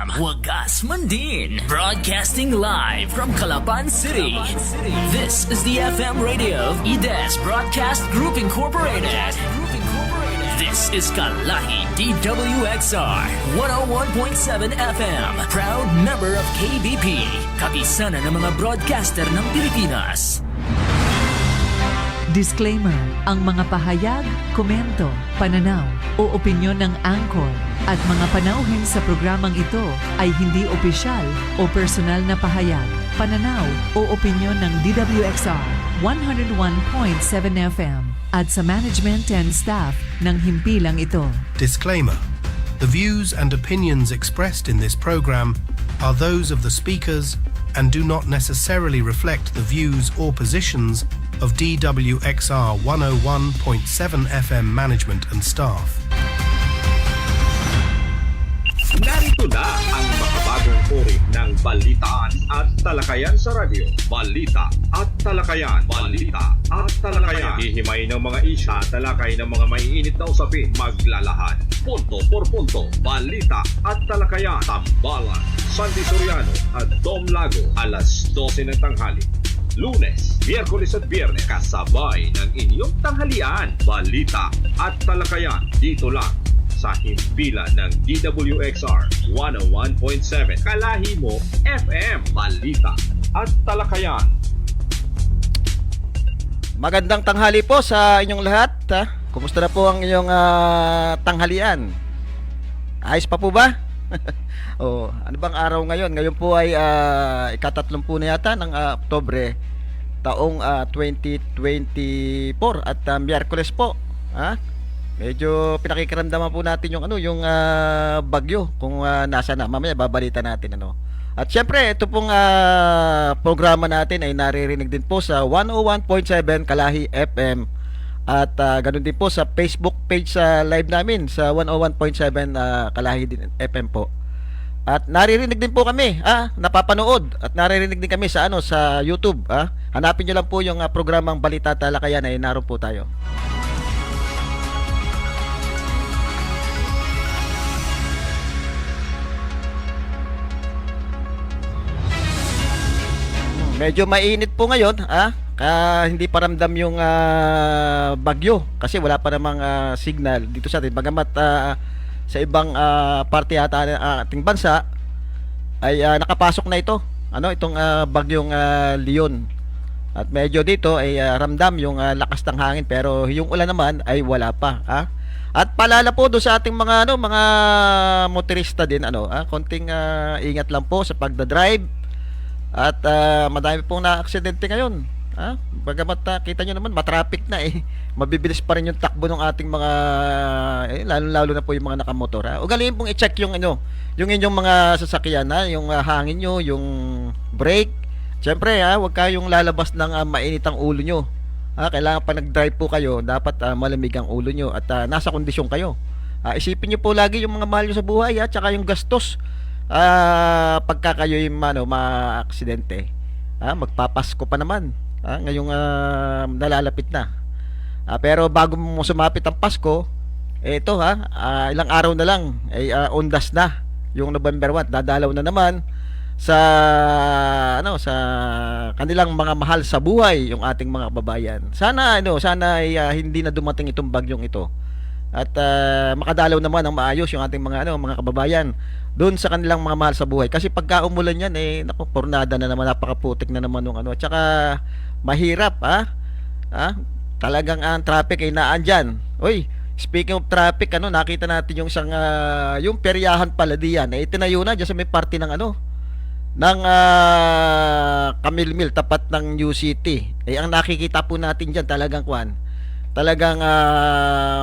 FM, Wagas Mandin, broadcasting live from Calapan City. This is the FM radio of IDES Broadcast Group Incorporated. This is Kalahi DWXR 101.7 FM, proud member of KBP, kapisanan ng mga broadcaster ng Pilipinas. Disclaimer, ang mga pahayag, komento, pananaw o opinyon ng anchor at mga panauhin sa programang ito ay hindi opisyal o personal na pahayag, pananaw o opinyon ng DWXR 101.7 FM at sa management and staff ng himpilang ito. Disclaimer. The views and opinions expressed in this program are those of the speakers and do not necessarily reflect the views or positions of DWXR 101.7 FM management and staff. Narito na ang makabagong uri ng balitaan at talakayan sa radyo. Balita at talakayan. Balita at talakayan. Hihimay ng mga isya, talakay ng mga maiinit na usapin. Maglalahad. Punto por punto. Balita at talakayan. Tambalan. Sandy Soriano at Dom Lago. Alas 12 ng tanghali. Lunes, Miyerkules at Biyernes. Kasabay ng inyong tanghalian. Balita at talakayan. Dito lang sa himpilan ng DWXR 101.7 Kalahi mo FM. Balita at talakayan. Magandang tanghali po sa inyong lahat. Kumusta na po ang inyong tanghalian? Ayos pa po ba? Ano bang araw ngayon? Ngayon po ay ika-30 na yata ng Oktubre taong 2024 at Miyerkules po. Medyo pinakikiramdaman po natin yung bagyo kung nasa na. Mamaya babalita natin At syempre, ito pong programa natin ay naririnig din po sa 101.7 Kalahi FM at ganoon din po sa Facebook page sa live namin sa 101.7 Kalahi din FM po. At naririnig din po kami, napapanood at naririnig din kami sa sa YouTube, Hanapin niyo lang po yung programang Balita Talakayan ay naroon po tayo. Medyo mainit po ngayon, hindi pa ramdam yung bagyo kasi wala pa namang signal dito sa atin. Bagamat sa ibang parte yata ng ating bansa ay nakapasok na ito. Itong bagyong Leon. At medyo dito ay ramdam yung lakas ng hangin pero yung ulan naman ay wala pa, At paalala po do sa ating mga mga motorista din konting ingat lang po sa pagda-drive. At madami pong na-aksidente ngayon. Bagamat kita nyo naman, matraffic na mabibilis pa rin yung takbo ng ating mga lalo na po yung mga nakamotor. Ugaliin pong i-check yung inyong mga sasakyan, yung hangin nyo, yung brake. Siyempre, huwag kayong lalabas ng mainit ang ulo nyo. Kailangan pa nag-drive po kayo, dapat malamig ang ulo nyo at nasa kondisyon kayo. Isipin nyo po lagi yung mga mahal nyo sa buhay, tsaka yung gastos. Pagka kayo'y ma-aksidente, magpapasko pa naman, ngayong nalalapit na. Pero bago mo sumapit ang Pasko, ito ilang araw na lang ay undas na yung November 1. Dadalaw na naman sa sa kanilang mga mahal sa buhay yung ating mga kababayan. Sana ay hindi na dumating itong bagyong ito. At makadalaw naman ng maayos yung ating mga kababayan doon sa kanilang mga mahal sa buhay. Kasi pagka umulan yan, pornada na naman, napakaputik na naman ng At saka, mahirap, talagang ang traffic ay naandyan. Speaking of traffic, nakita natin yung isang, yung peryahan pala diyan, itinayo na dyan sa may parte ng ng Camille Mill, tapat ng New City. Ang nakikita po natin dyan, talagang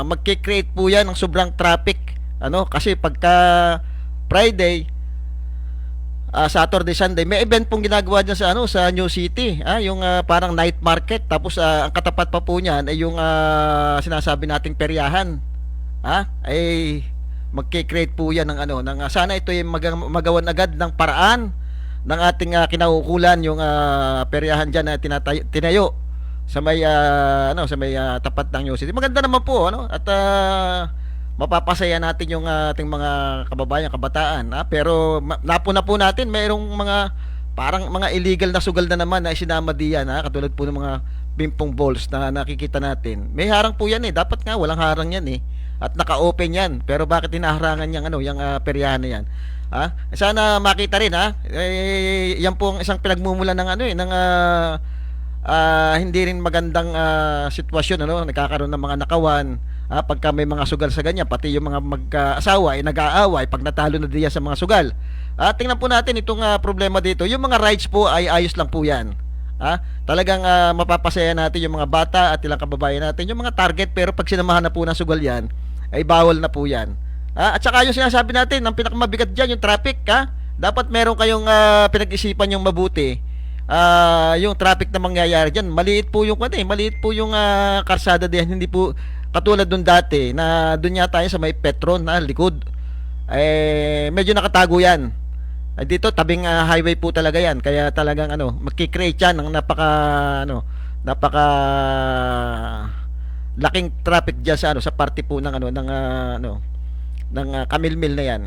magkikreate po yan ng sobrang traffic. Kasi pagka Friday, Saturday, Sunday, may event pong ginagawa dyan sa New City, yung parang night market. Tapos ang katapat pa po niyan ay yung sinasabi nating peryahan. Ay magki-create po yan ng sana ito ay magawan agad ng paraan ng ating kinaukulan yung peryahan diyan na tinayo sa may tapat ng New City. Maganda naman po at mapapasaya natin yung ating mga kababayan, kabataan, pero napuna po natin mayroong mga parang mga illegal na sugal na naman na isinama diyan, katulad po ng mga pimpong balls na nakikita natin. May harang po yan dapat nga walang harang yan at naka-open yan, pero bakit hinaharangan yung peryahan na yan? Sana makita rin yan po ang isang pinagmumulan ng hindi rin magandang sitwasyon, nagkakaroon ng mga nakawan, pagka may mga sugal sa ganyan, pati yung mga mag-asawa ay nag-aaway pag natalo na diyan sa mga sugal. Tingnan po natin itong problema dito. Yung mga rights po ay ayos lang po yan. Talagang mapapasaya natin yung mga bata at ilang kababayan natin, yung mga target, pero pag sinamahan na po ng sugal yan, ay bawal na po yan. At saka yung sinasabi natin, ang pinakamabigat dyan, yung traffic, dapat meron kayong pinag-isipan yung mabuti. Yung traffic na mangyayari dyan, maliit po yung karsada diyan, hindi po katulad dun dati na dun yata tayo sa may Petron na likod, medyo nakatago yan. Dito tabing highway po talaga yan, kaya talagang magki-create yan ng napaka laking traffic diyan sa parte po ng Camille na yan.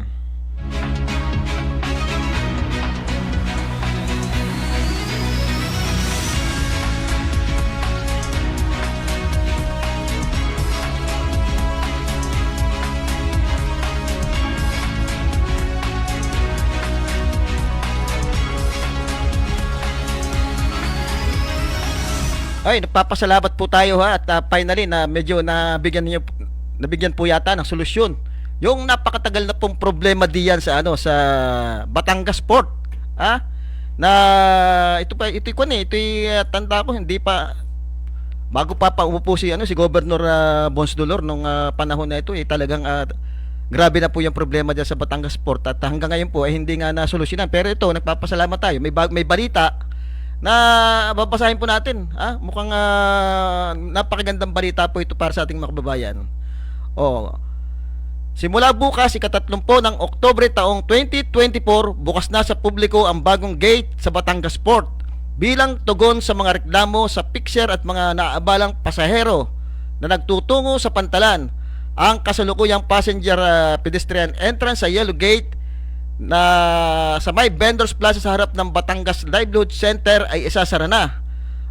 Ay, nagpapasalamat po tayo at finally na medyo nabigyan po yata ng solusyon yung napakatagal na pong problema diyan sa Batangas Port. Na ito tanda ko, hindi pa bago pa umupo si Governor Bons Dolor nung panahon na ito, talagang grabe na po yung problema diyan sa Batangas Port, at hanggang ngayon po ay hindi nga nasolusyonan. Pero ito, nagpapasalamat tayo, may balita na babasahin po natin. Mukhang napakagandang balita po ito para sa ating mga kababayan. Simula bukas, ika-30 ng Oktubre taong 2024, bukas na sa publiko ang bagong gate sa Batangas Port bilang tugon sa mga reklamo sa fixer at mga naaabalang pasahero na nagtutungo sa pantalan. Ang kasalukuyang passenger pedestrian entrance sa Yellow Gate na sa may Vendors Plaza sa harap ng Batangas Livelihood Center ay isasara na.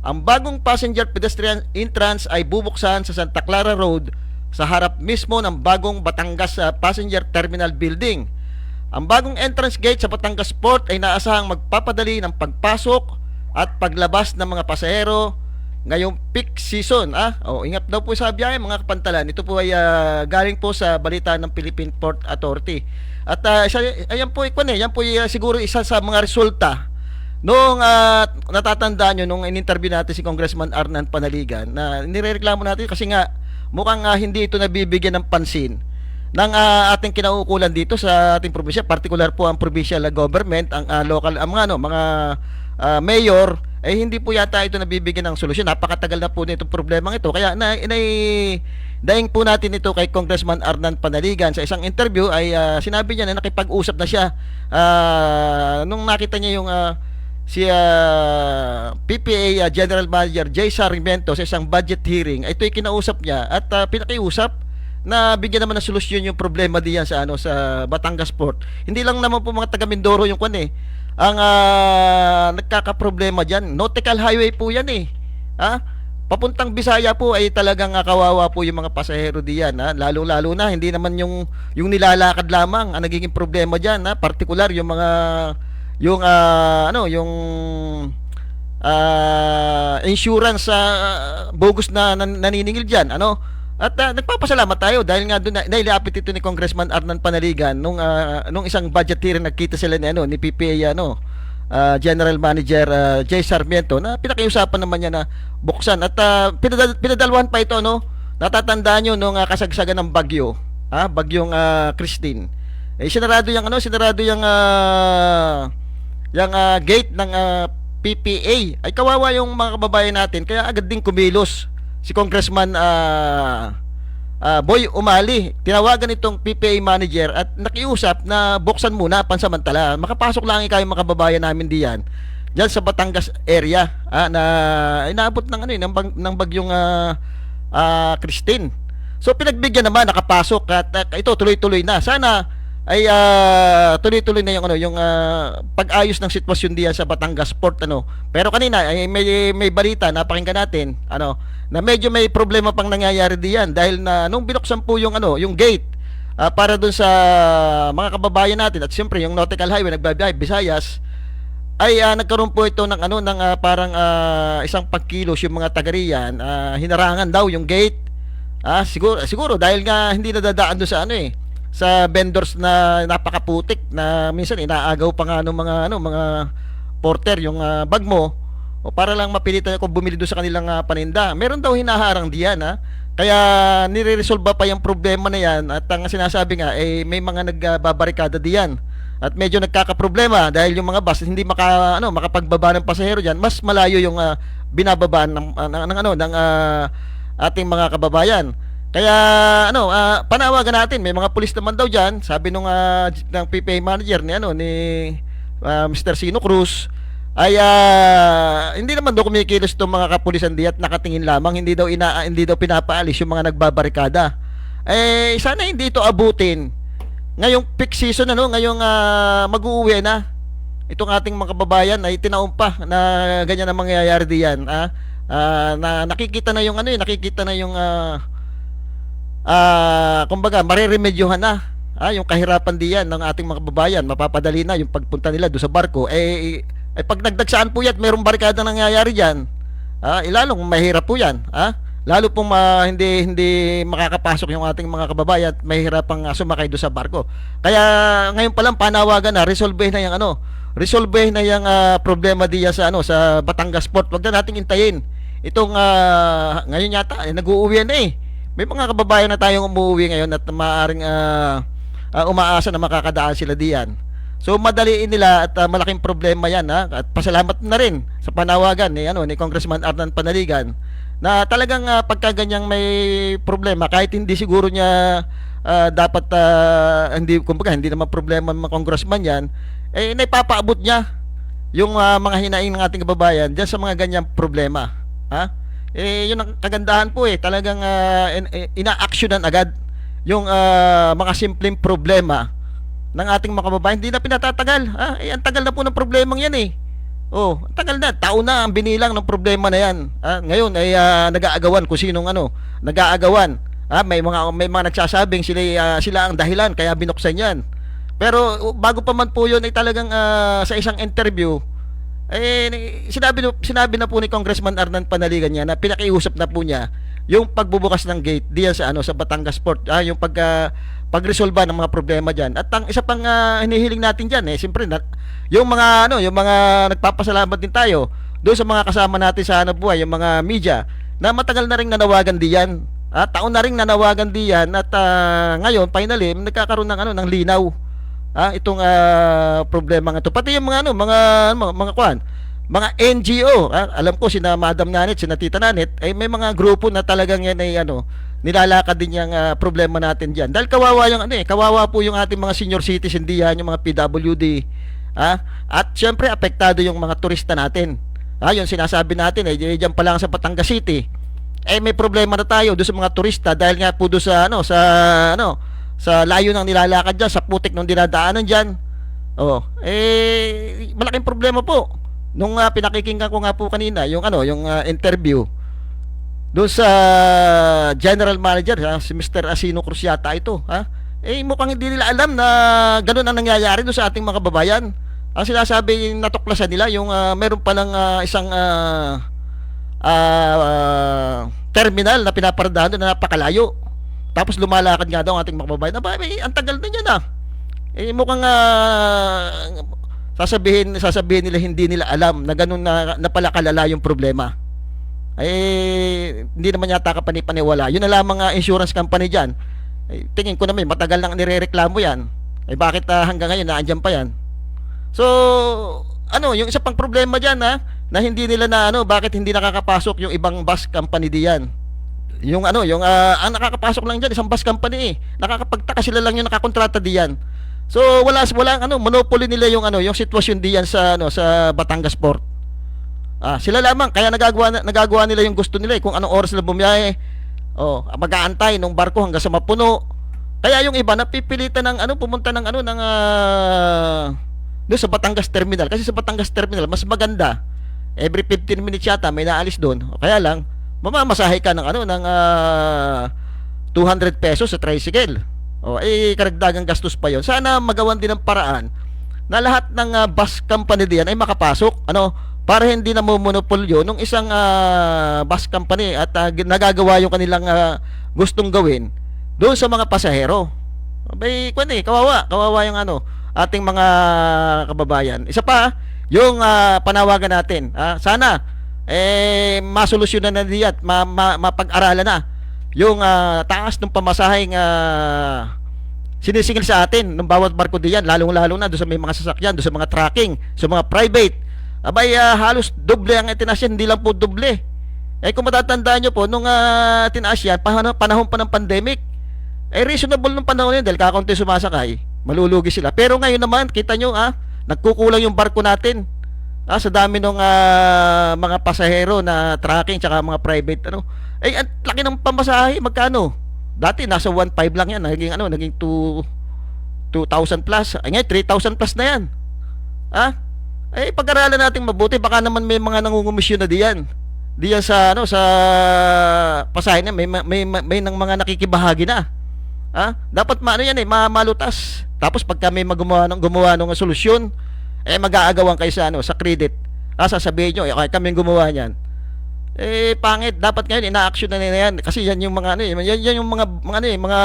Ang bagong passenger pedestrian entrance ay bubuksan sa Santa Clara Road sa harap mismo ng bagong Batangas Passenger Terminal Building. Ang bagong entrance gate sa Batangas Port ay naasahang magpapadali ng pagpasok at paglabas ng mga pasahero ngayong peak season. Ingat daw po sa biyahe mga kapantalan. Ito po ay galing po sa balita ng Philippine Port Authority. At yan po siguro isa sa mga resulta nung natatandaan nyo nung in-interview natin si Congressman Arnan Panaligan, na nirereklamo natin kasi nga mukhang hindi ito nabibigyan ng pansin ng ating kinauukulan dito sa ating probinsya, particular po ang provincial government, ang local mga mayor, hindi po yata ito nabibigyan ng solusyon. Napakatagal na po nitong problemang ito, kaya daing po natin ito kay Congressman Arnan Panaligan. Sa isang interview ay sinabi niya na nakipag-usap na siya nung nakita niya yung si PPA General Manager Jay Sarmiento sa isang budget hearing. Ito ay kinausap niya at pinakiusap na bigyan naman ng solusyon yung problema diyan sa sa Batangas Port. Hindi lang naman po mga taga Mindoro yung ang nagkakaproblema diyan. Nautical highway po yan papuntang Bisaya po ay talagang kawawa po yung mga pasahero diyan, lalo-lalo na hindi naman yung nilalakad lamang ang nagiging problema diyan, particular yung mga yung insurance bogus na naniningil diyan, At nagpapasalamat tayo dahil nga doon nailapit ito ni Congressman Arnan Panaligan nung isang budget hearing. Nagkita sila ni PPA General Manager Jay Sarmiento, na pinakiusapan naman niya na buksan at pinadalwan pa ito, natatandaan nyo nung kasagsagan ng bagyo, bagyong Christine, sinarado yung gate ng PPA. Ay kawawa yung mga kababayan natin, kaya agad din kumilos si Congressman Boy Umali. Tinawagan itong PPA manager at nakiusap na buksan muna pansamantala. Makapasok lang kayo mga kababayan namin diyan sa Batangas area, na inaabot ng ng bagyong Christine. So pinagbigyan naman, nakapasok at ito tuloy-tuloy na. Sana ay tuloy-tuloy na yung ano, yung pag-ayos ng sitwasyon diyan sa Batangas Port ano. Pero kanina ay may balita napakinggan natin ano na medyo may problema pang nangyayari diyan dahil na nung binuksan po yung ano, yung gate para doon sa mga kababayan natin at siyempre yung Nautical Highway nagbabiyahe Visayas ay nagkaroon po ito ng ano ng parang isang pagkilos yung mga taga riyan, hinarangan daw yung gate. Siguro dahil nga hindi nadadaan doon sa ano sa vendors na napakaputik na minsan inaagaw pa nga ng mga porter yung bag mo o para lang mapilitan ako bumili doon sa kanilang paninda. Meron daw hinaharang diyan kaya nire-resolve pa yung problema na yan at ang sinasabi nga may mga nagbabarikada diyan at medyo nagkakaproblema dahil yung mga bus hindi makapagbaba ng pasahero diyan, mas malayo yung binababaan ng ating mga kababayan. Kaya panawagan natin, may mga pulis naman daw diyan, sabi nung ng PPA manager ni Mr. Sino Cruz ay hindi naman daw kumikilos itong mga kapulisan diyan at nakatingin lamang, hindi daw pinapaalis yung mga nagbabarikada. Sana hindi ito abutin ngayong peak season ngayong mag-uuwi na itong ating mga kababayan ay tinaon pa na ganyan ang mangyayari diyan. Na nakikita na yung kumbaga mareremedyohan na yung kahirapan diyan ng ating mga kababayan, mapapadali na yung pagpunta nila doon sa barko. Pag nagdagsaan po yan at mayroong barikada nangyayari diyan, ilalong mahirap po yan. Lalo pong hindi makakapasok yung ating mga kababayan at mahirapang sumakay doon sa barko. Kaya ngayon pa lang panawagan na resolvehin na yung problema diyan sa Batangas Port. Huwag na nating hintayin. Itong ngayon yata nag-uuwi na may mga kababayan na tayong umuwi ngayon at maaaring umaasa na makakadaan sila diyan. So madaliin nila at malaking problema yan at pasalamat na rin sa panawagan ni Congressman Arnan Panaligan na talagang pagka ganyang may problema kahit hindi siguro niya dapat hindi naman problema ng mga congressman yan naipapaabot niya yung mga hinaing ng ating kababayan diyan sa mga ganyang problema. Yun ang kagandahan po talagang ina-actionan agad yung mga simpleng problema ng ating mga kababayan. Hindi na pinatatagal. Ang tagal na po ng problemang yan ang tagal na, taon na ang binilang ng problema na yan. Ngayon ay nag-aagawan kung sinong nag-aagawan. May mga nagsasabing sila ang dahilan kaya binuksan yan. Pero bago pa man po yun ay talagang sa isang interview sinabi na po ni Congressman Arnan Panaligan niya na pinakiusap na po niya yung pagbubukas ng gate diyan sa Batangas Port, yung pagresolba ng mga problema diyan. At ang isa pang hinihiling natin diyan siyempre yung mga nagpapasalamat din tayo doon sa mga kasama natin sa buhay, yung mga media na matagal na ring nanawagan diyan. Taon na ring nanawagan diyan at ngayon finally nagkakaroon ng linaw. Itong problema nga to. Pati yung mga mga NGO, alam ko sina Madam Nanit, sina Tita Nanit, may mga grupo na talagang yan ay nilalakad din yung problema natin diyan. Dahil kawawa yung kawawa po yung ating mga senior citizen diyan, yung mga PWD. At syempre apektado yung mga turista natin. Yung sinasabi natin diyan pa lang sa Batangas City. May problema na tayo doon sa mga turista dahil nga po doon sa layo ng nilalakad dyan, sa putik ng dinadaanan dyan. Malaking problema po. Nung pinakikinggan ko nga po kanina, yung interview doon sa general manager, si Mr. Asino Cruz yata ito. Mukhang hindi nila alam na ganun ang nangyayari doon sa ating mga kababayan. Ang sinasabi, natuklasan nila, yung meron pa ng isang terminal na pinaparadahan doon na napakalayo. Tapos lumalakad nga daw ang ating mga kababayan. Ang tagal na niya na. Mukhang sasabihin nila hindi nila alam na ganun na pala kalala yung problema. Hindi naman yata kapanipaniwala. Yun na lamang insurance company dyan. Tingin ko naman matagal nang nirereklamo yan. Bakit hanggang ngayon naandyan pa yan? So yung isa pang problema dyan na hindi nila bakit hindi nakakapasok yung ibang bus company diyan. Yung ang nakakapasok lang diyan isang bus company nakakapagtaka sila lang yung nakakontrata diyan. So wala monopoly nila yung sitwasyon diyan sa Batangas Port. Sila lamang kaya nagagawa nila yung gusto nila kung anong oras nila bumiyahe. Mag-aantay ng barko hanggang sa mapuno. Kaya yung iba napipilitan ng pumunta ng doon sa Batangas Terminal, kasi sa Batangas Terminal mas maganda. Every 15 minutes yata may naalis doon. Kaya lang mamamasahe ka ng 200 pesos sa tricycle. Karagdagang gastos pa 'yon. Sana magawan din ng paraan na lahat ng bus company diyan ay makapasok, para hindi na monopolyo nung isang bus company at nagagawa yung kanilang gustong gawin doon sa mga pasahero. Kawawa yung ating mga kababayan. Isa pa, yung panawagan natin, sana masolusyonan na diyan, mapag-aralan na yung taas ng pamasaheng sinisingil sa atin ng bawat barko diyan, lalong-lalo na doon sa may mga sasakyan, doon sa mga trucking, sa mga private. Halos doble ang itinaas yan, hindi lang po doble. Kung matatandaan nyo po, nung tinaas yan, panahon pa ng pandemic, reasonable nung panahon yun dahil kakaunti sumasakay, malulugi sila. Pero ngayon naman, kita nyo, nagkukulang yung barko natin. Sa dami ng mga pasahero na trucking tsaka mga private, ang laki ng pamasahe, magkano? Dati nasa 1.5 lang yan, naging 2,000 plus. Ngayon 3,000 plus na yan. Pag-aralan natin mabuti, baka naman may mga nangungumisyon na diyan sa sa pasahe na may ng mga nakikibahagi na. Dapat yan malutas. Tapos pag kami gumawa ng solusyon, mag-aagawan kayo sa credit. Sasabihin nyo, kami gumawa niyan. Pangit. Dapat ngayon ina-action na nila yan, kasi yan yung mga yan yung mga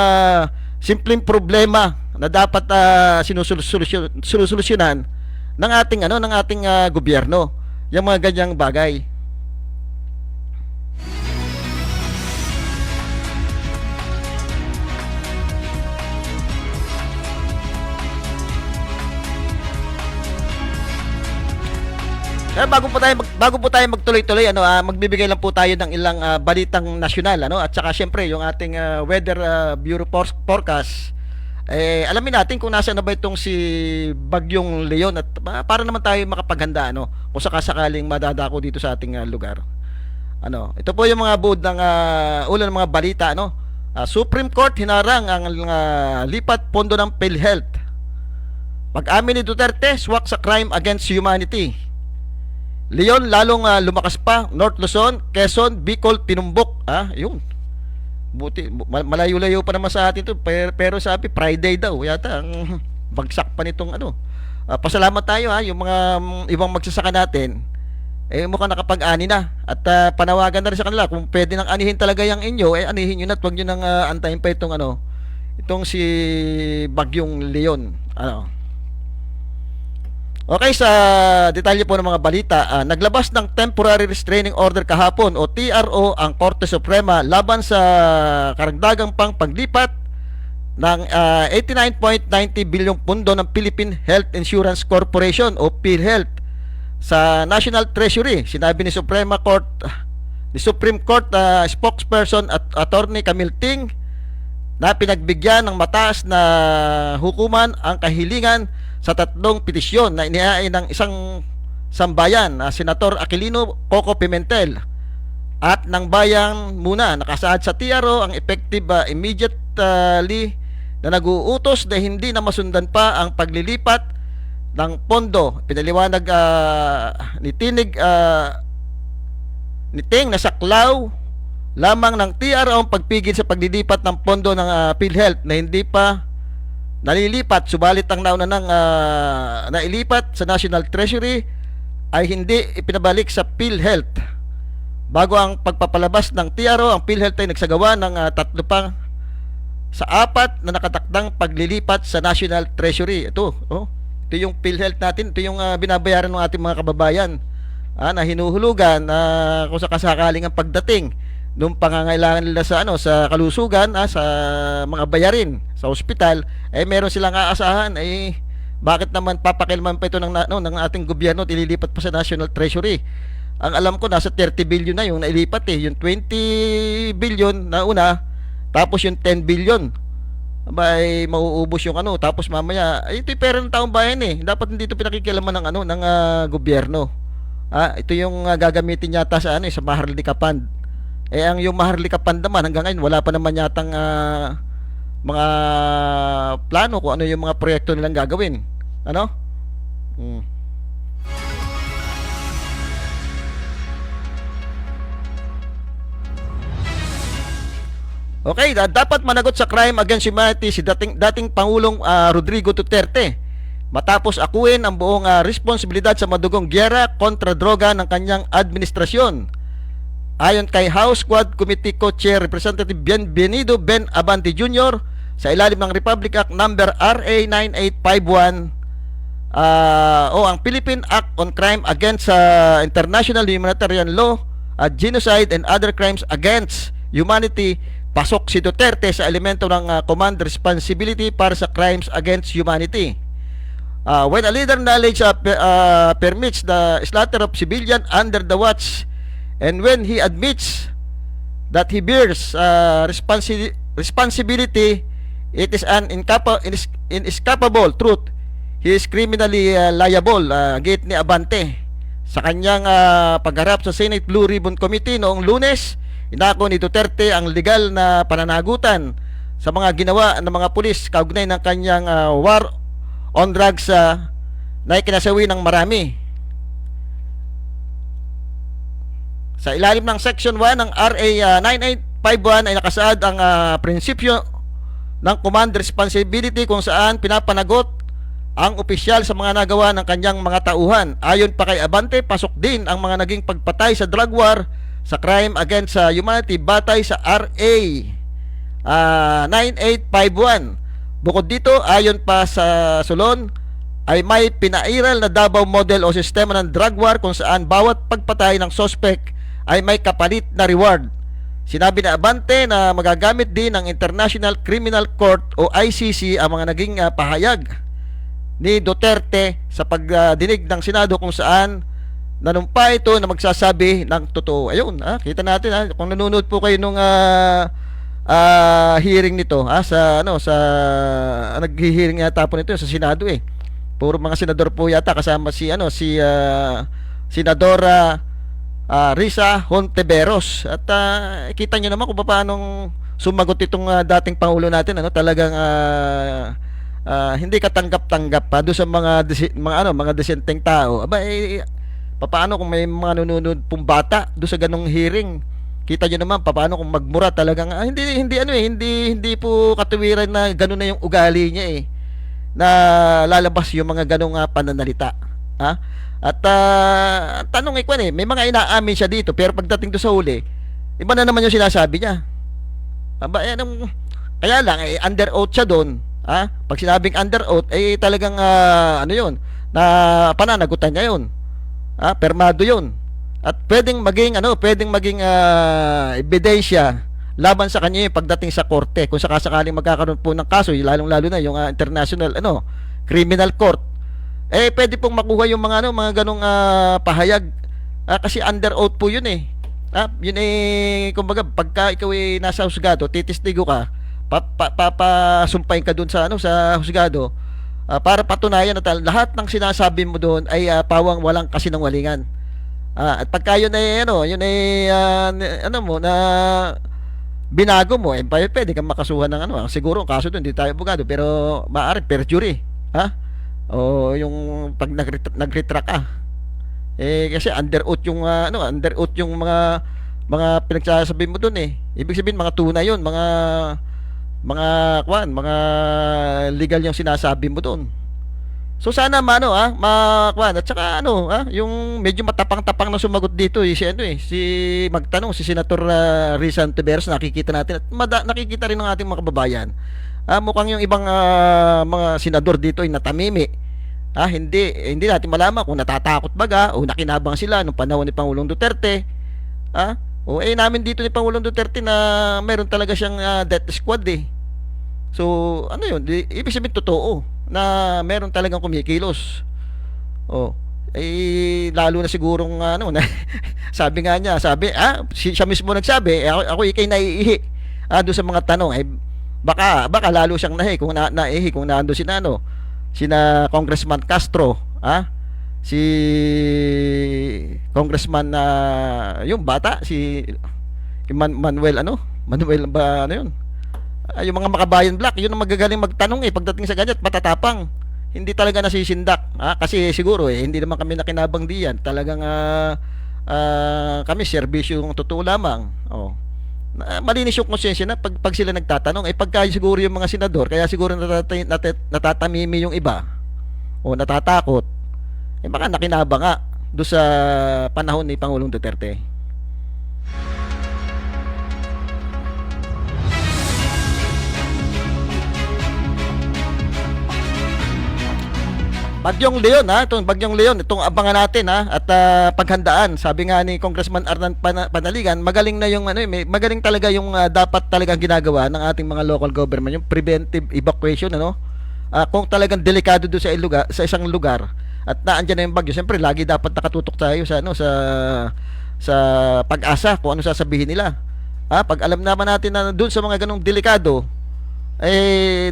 simpleng problema na dapat sinusolusyonan ng ating gobyerno, yung mga ganyang bagay. Bago po tayo magtuloy-tuloy, magbibigay lang po tayo ng ilang balitang nasyonal, at saka syempre yung ating weather bureau forecast. Alamin natin kung nasaan na ba itong si Bagyong Leon, at para naman tayo makapaghanda kung sakasakaling madadako dito sa ating lugar. Ito po yung mga buod ng ulan ng mga balita. Supreme Court hinarang ang lipat pondo ng PhilHealth. Pag-amin ni Duterte, swak sa crime against humanity. Leon lalong lumakas pa. North Luzon, Quezon, Bicol, tinumbok. Yun. Buti, malayo-layo pa naman sa atin to, pero sabi Friday daw yata ang bagsak pa nitong pasalamat tayo yung mga ibang magsasaka natin mukhang nakapag-ani na, at panawagan na rin sa kanila kung pwede nang anihin talaga yung inyo, anihin nyo na, at huwag nyo nang antayin pa itong si Bagyong Leon. Okay, sa detalye po ng mga balita, naglabas ng Temporary Restraining Order kahapon o TRO ang Korte Suprema laban sa karagdagang pang paglipat ng 89.90 bilyong pondo ng Philippine Health Insurance Corporation o PhilHealth sa National Treasury. Sinabi ni Supreme Court spokesperson at Attorney Camille Ting na pinagbigyan ng mataas na hukuman ang kahilingan sa tatlong petisyon na inihain ng isang sambayan, Senator Aquilino Coco Pimentel, at ng bayan muna. Nakasaad sa TRO ang effective immediately na nag-uutos na hindi na masundan pa ang paglilipat ng pondo. Pinaliwanag ni Ting na saklaw lamang ng TRO ang pagpigil sa paglilipat ng pondo ng PhilHealth na hindi pa nalilipat, subalit ang nauna nang nailipat sa National Treasury ay hindi ipinabalik sa PhilHealth. Bago ang pagpapalabas ng TRO, ang PhilHealth ay nagsagawa ng 3 sa 4 na nakatakdang paglilipat sa National Treasury. Ito yung PhilHealth natin, ito yung binabayaran ng ating mga kababayan na hinuhulugan kung sakasakaling ang pagdating nung pangangailangan nila sa sa kalusugan, sa mga bayarin sa ospital, meron silang aasahan. Bakit naman papakilman pa ito ng ating gobyerno at ililipat pa sa National Treasury? Ang alam ko nasa 30 billion na yung nailipat, yung 20 billion na una, tapos yung 10 billion mauubos yung tapos mamaya ito yung pera ng taong bayan, dapat hindi ito pinakikialaman ng gobyerno. Ito yung gagamitin yata sa sa Maharlika Fund. Ang yung Maharlika Pandaman hanggang ngayon wala pa naman yatang mga plano kung ano yung mga proyekto nilang gagawin. Ano? Okay, dapat managot sa crime against humanity si dating Pangulong Rodrigo Duterte matapos akuin ang buong responsibilidad sa madugong giyera kontra droga ng kanyang administrasyon. Ayon kay House Quad Committee Co-Chair Representative Bienvenido Ben Abante Jr., sa ilalim ng Republic Act number RA 9851 ang Philippine Act on Crime Against International Humanitarian Law, Genocide and Other Crimes Against Humanity, pasok si Duterte sa elemento ng command responsibility para sa crimes against humanity. When a leader knowledge permits the slaughter of civilian under the watch, and when he admits that he bears responsibility, it is an inescapable truth. He is criminally liable, gate ni Abante. Sa kanyang pagharap sa Senate Blue Ribbon Committee noong Lunes, inako ni Duterte ang legal na pananagutan sa mga ginawa ng mga pulis kaugnay ng kanyang war on drugs na ikinasawi ng marami. Sa ilalim ng Section 1 ng RA 9851 ay nakasaad ang prinsipyo ng command responsibility kung saan pinapanagot ang opisyal sa mga nagawa ng kanyang mga tauhan. Ayon pa kay Abante, pasok din ang mga naging pagpatay sa drug war sa crime against humanity batay sa RA 9851. Bukod dito, ayon pa sa Solon, ay may pinairal na Davao model o sistema ng drug war kung saan bawat pagpatay ng suspect ay may kapalit na reward. Sinabi na Abante na magagamit din ng International Criminal Court o ICC ang mga naging pahayag ni Duterte sa pagdinig ng Senado kung saan nanumpa ito na magsasabi ng totoo. Ayun, kita natin kung nanonood po kayo nung hearing nito sa naghi-hearing yata po nito sa Senado Puro mga senador po yata kasama si Senadora Risa Hontiveros at kita niyo naman kung paano sumagot itong dating pangulo natin talagang hindi katanggap-tanggap pa do sa mga desenteng tao. Paano kung may mga nanonood pong bata do sa ganong hearing? Kita niyo naman paano kung magmura talagang hindi po katuwiran na ganoon na yung ugali niya na lalabas yung mga ganong pananalita. At tanong may mga inaamin siya dito pero pagdating do sa huli, iba na naman yung sinasabi niya. Kaya lang under oath siya doon. Pag sinabing under oath talagang yun na pananagutan niya yun. Permado yun. At pwedeng maging ebidensya laban sa kanya yung pagdating sa korte kung sakasakaling magkakaroon po ng kaso, lalong-lalo na yung international criminal court. Pwede pong makuha yung mga ganong pahayag kasi under oath po yun yun kumbaga pagka ikaw nasa husgado, titistigo ka, papasumpain ka dun sa husgado para patunayan na lahat ng sinasabi mo doon ay pawang walang kasinungalingan. At pagka yun na binago mo, pwede kang makasuhan ng siguro ang kaso doon, hindi tayo abogado, pero maaari perjury, o yung pag nag-retract ka. Kasi under oath yung mga pinagsasabi mo doon ibig sabihin mga tunay yun, mga legal yung sinasabi mo doon. So sana at saka yung medyo matapang-tapang na sumagot dito si magtanong si Senator Risa Hontiveros, nakikita natin at nakikita rin ng ating mga kababayan. Mukhang yung ibang mga senador dito ay natamimi. Hindi natin malaman kung natatakot baga o nakinabang sila nung panahon ni Pangulong Duterte. Namin dito ni Pangulong Duterte na meron talaga siyang death squad So, yun? Ibig sabihin totoo na meron talagang kumikilos. Lalo na sigurong sabi nga niya, siya mismo nagsabi, ako ikay naiihi. Doon sa mga tanong, baka lalo siyang nahi kung naihi kung naando sina Congressman Castro, si Congressman yung bata, si Yung Manuel ano? Manuel ba ano yun? Yung mga makabayan black, yun ang magagaling magtanong pagdating sa ganyan, matatapang. Hindi talaga nasisindak. Kasi siguro hindi naman kami nakinabang diyan. Talagang kami serbisyo yung totoo lamang. Malinis yung konsensya na pag sila nagtatanong. Pagka siguro yung mga senador, kaya siguro natatamimi yung iba o natatakot, baka nakinabang nga doon sa panahon ni Pangulong Duterte. Bagyong Leon itong Bagyong Leon, itong abangan natin at paghandaan. Sabi nga ni Congressman Arnan Panaligan, magaling na yung magaling talaga yung dapat talagang ginagawa ng ating mga local government, yung preventive evacuation kung talagang delikado doon sa isang lugar at naandyan na yung bagyo. Siyempre lagi dapat nakatutok tayo sa pag-asa kung ano sasabihin nila. Pag alam naman natin na doon sa mga ganung delikado,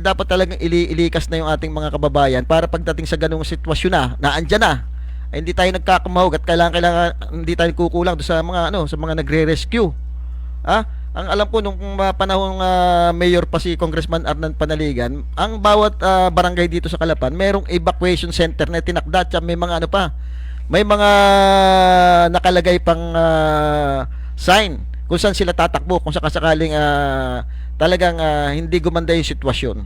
dapat talagang ilikas na yung ating mga kababayan para pagdating sa ganung sitwasyon naandyan na, hindi tayo nagkakamahog at kailangan hindi tayo kukulang doon sa mga nagre-rescue. Ang alam ko nung panahong mayor pa si Congressman Arnan Panaligan, ang bawat barangay dito sa Calapan merong evacuation center na tinakda at may mga may mga nakalagay pang sign kung saan sila tatakbo kung sakasakaling talagang hindi gumanda yung sitwasyon.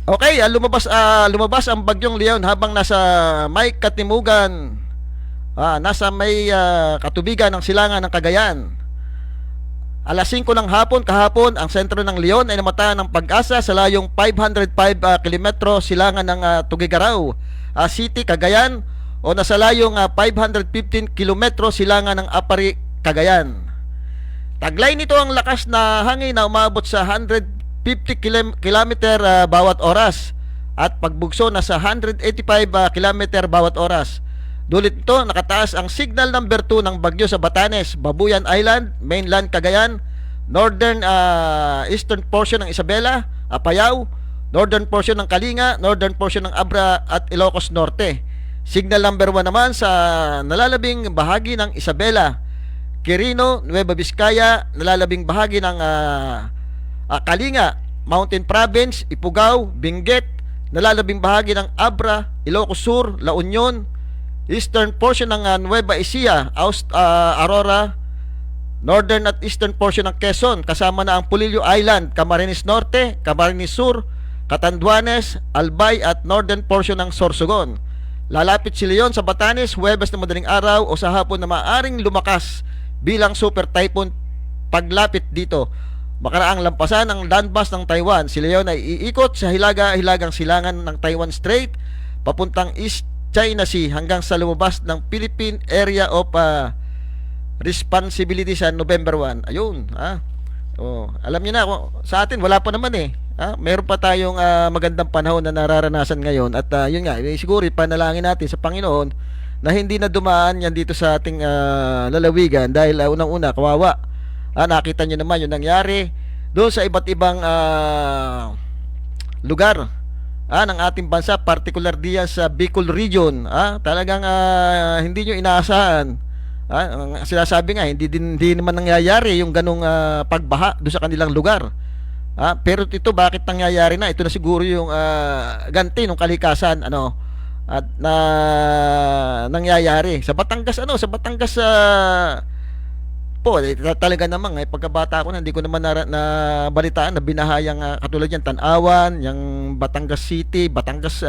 Okay, lumabas ang Bagyong Leon habang nasa may katimugan, nasa may katubigan ng silangan ng Cagayan. Alas 5 ng hapon kahapon, ang sentro ng Leon ay namatayan ng Pag-asa sa layong 505 kilometro silangan ng Tugigaraw City, Cagayan, o nasa layong 515 kilometro silangan ng Apari, Cagayan. Taglay nito ang lakas na hangin na umabot sa 150 kilometer bawat oras at pagbugso na sa 185 kilometer bawat oras. Dulit nito, nakataas ang signal number 2 ng bagyo sa Batanes, Babuyan Island, mainland Cagayan, northern eastern portion ng Isabela, Apayao, northern portion ng Kalinga, northern portion ng Abra at Ilocos Norte. Signal number 1 naman sa nalalabing bahagi ng Isabela, Quirino, Nueva Vizcaya, nalalabing bahagi ng Kalinga, Mountain Province, Ifugao, Benguet, nalalabing bahagi ng Abra, Ilocos Sur, La Union, eastern portion ng Nueva Ecija, Aurora, northern at eastern portion ng Quezon, kasama na ang Pulillo Island, Camarines Norte, Camarines Sur, Catanduanes, Albay at northern portion ng Sorsogon. Lalapit si Leon sa Batanes Huwebes na madaling araw o sa hapon na maaring lumakas bilang super typhoon paglapit dito. Makaraang lampasan ang landmass ng Taiwan. Si Leon ay iikot sa hilagang silangan ng Taiwan Strait papuntang East China Sea hanggang sa lumabas ng Philippine Area of Responsibility sa November 1. Ayun, alam niyo na, sa atin wala pa naman meron pa tayong magandang panahon na nararanasan ngayon at yun nga, siguro panalangin natin sa Panginoon na hindi na dumaan yan dito sa ating lalawigan dahil unang-una kawawa. Nakita nyo naman yung nangyari doon sa iba't ibang lugar ng ating bansa, particular diyan sa Bicol region. Talagang hindi nyo inaasahan. Sinasabi nga hindi naman nangyayari yung ganung pagbaha doon sa kanilang lugar. Pero ito bakit nangyayari na? Ito na siguro yung ganti ng kalikasan at na nangyayari sa Batangas po. Talaga naman pagkabata ko hindi ko naman na balitaan na binahayang katulad yan Tanawan, yung Batangas City, Batangas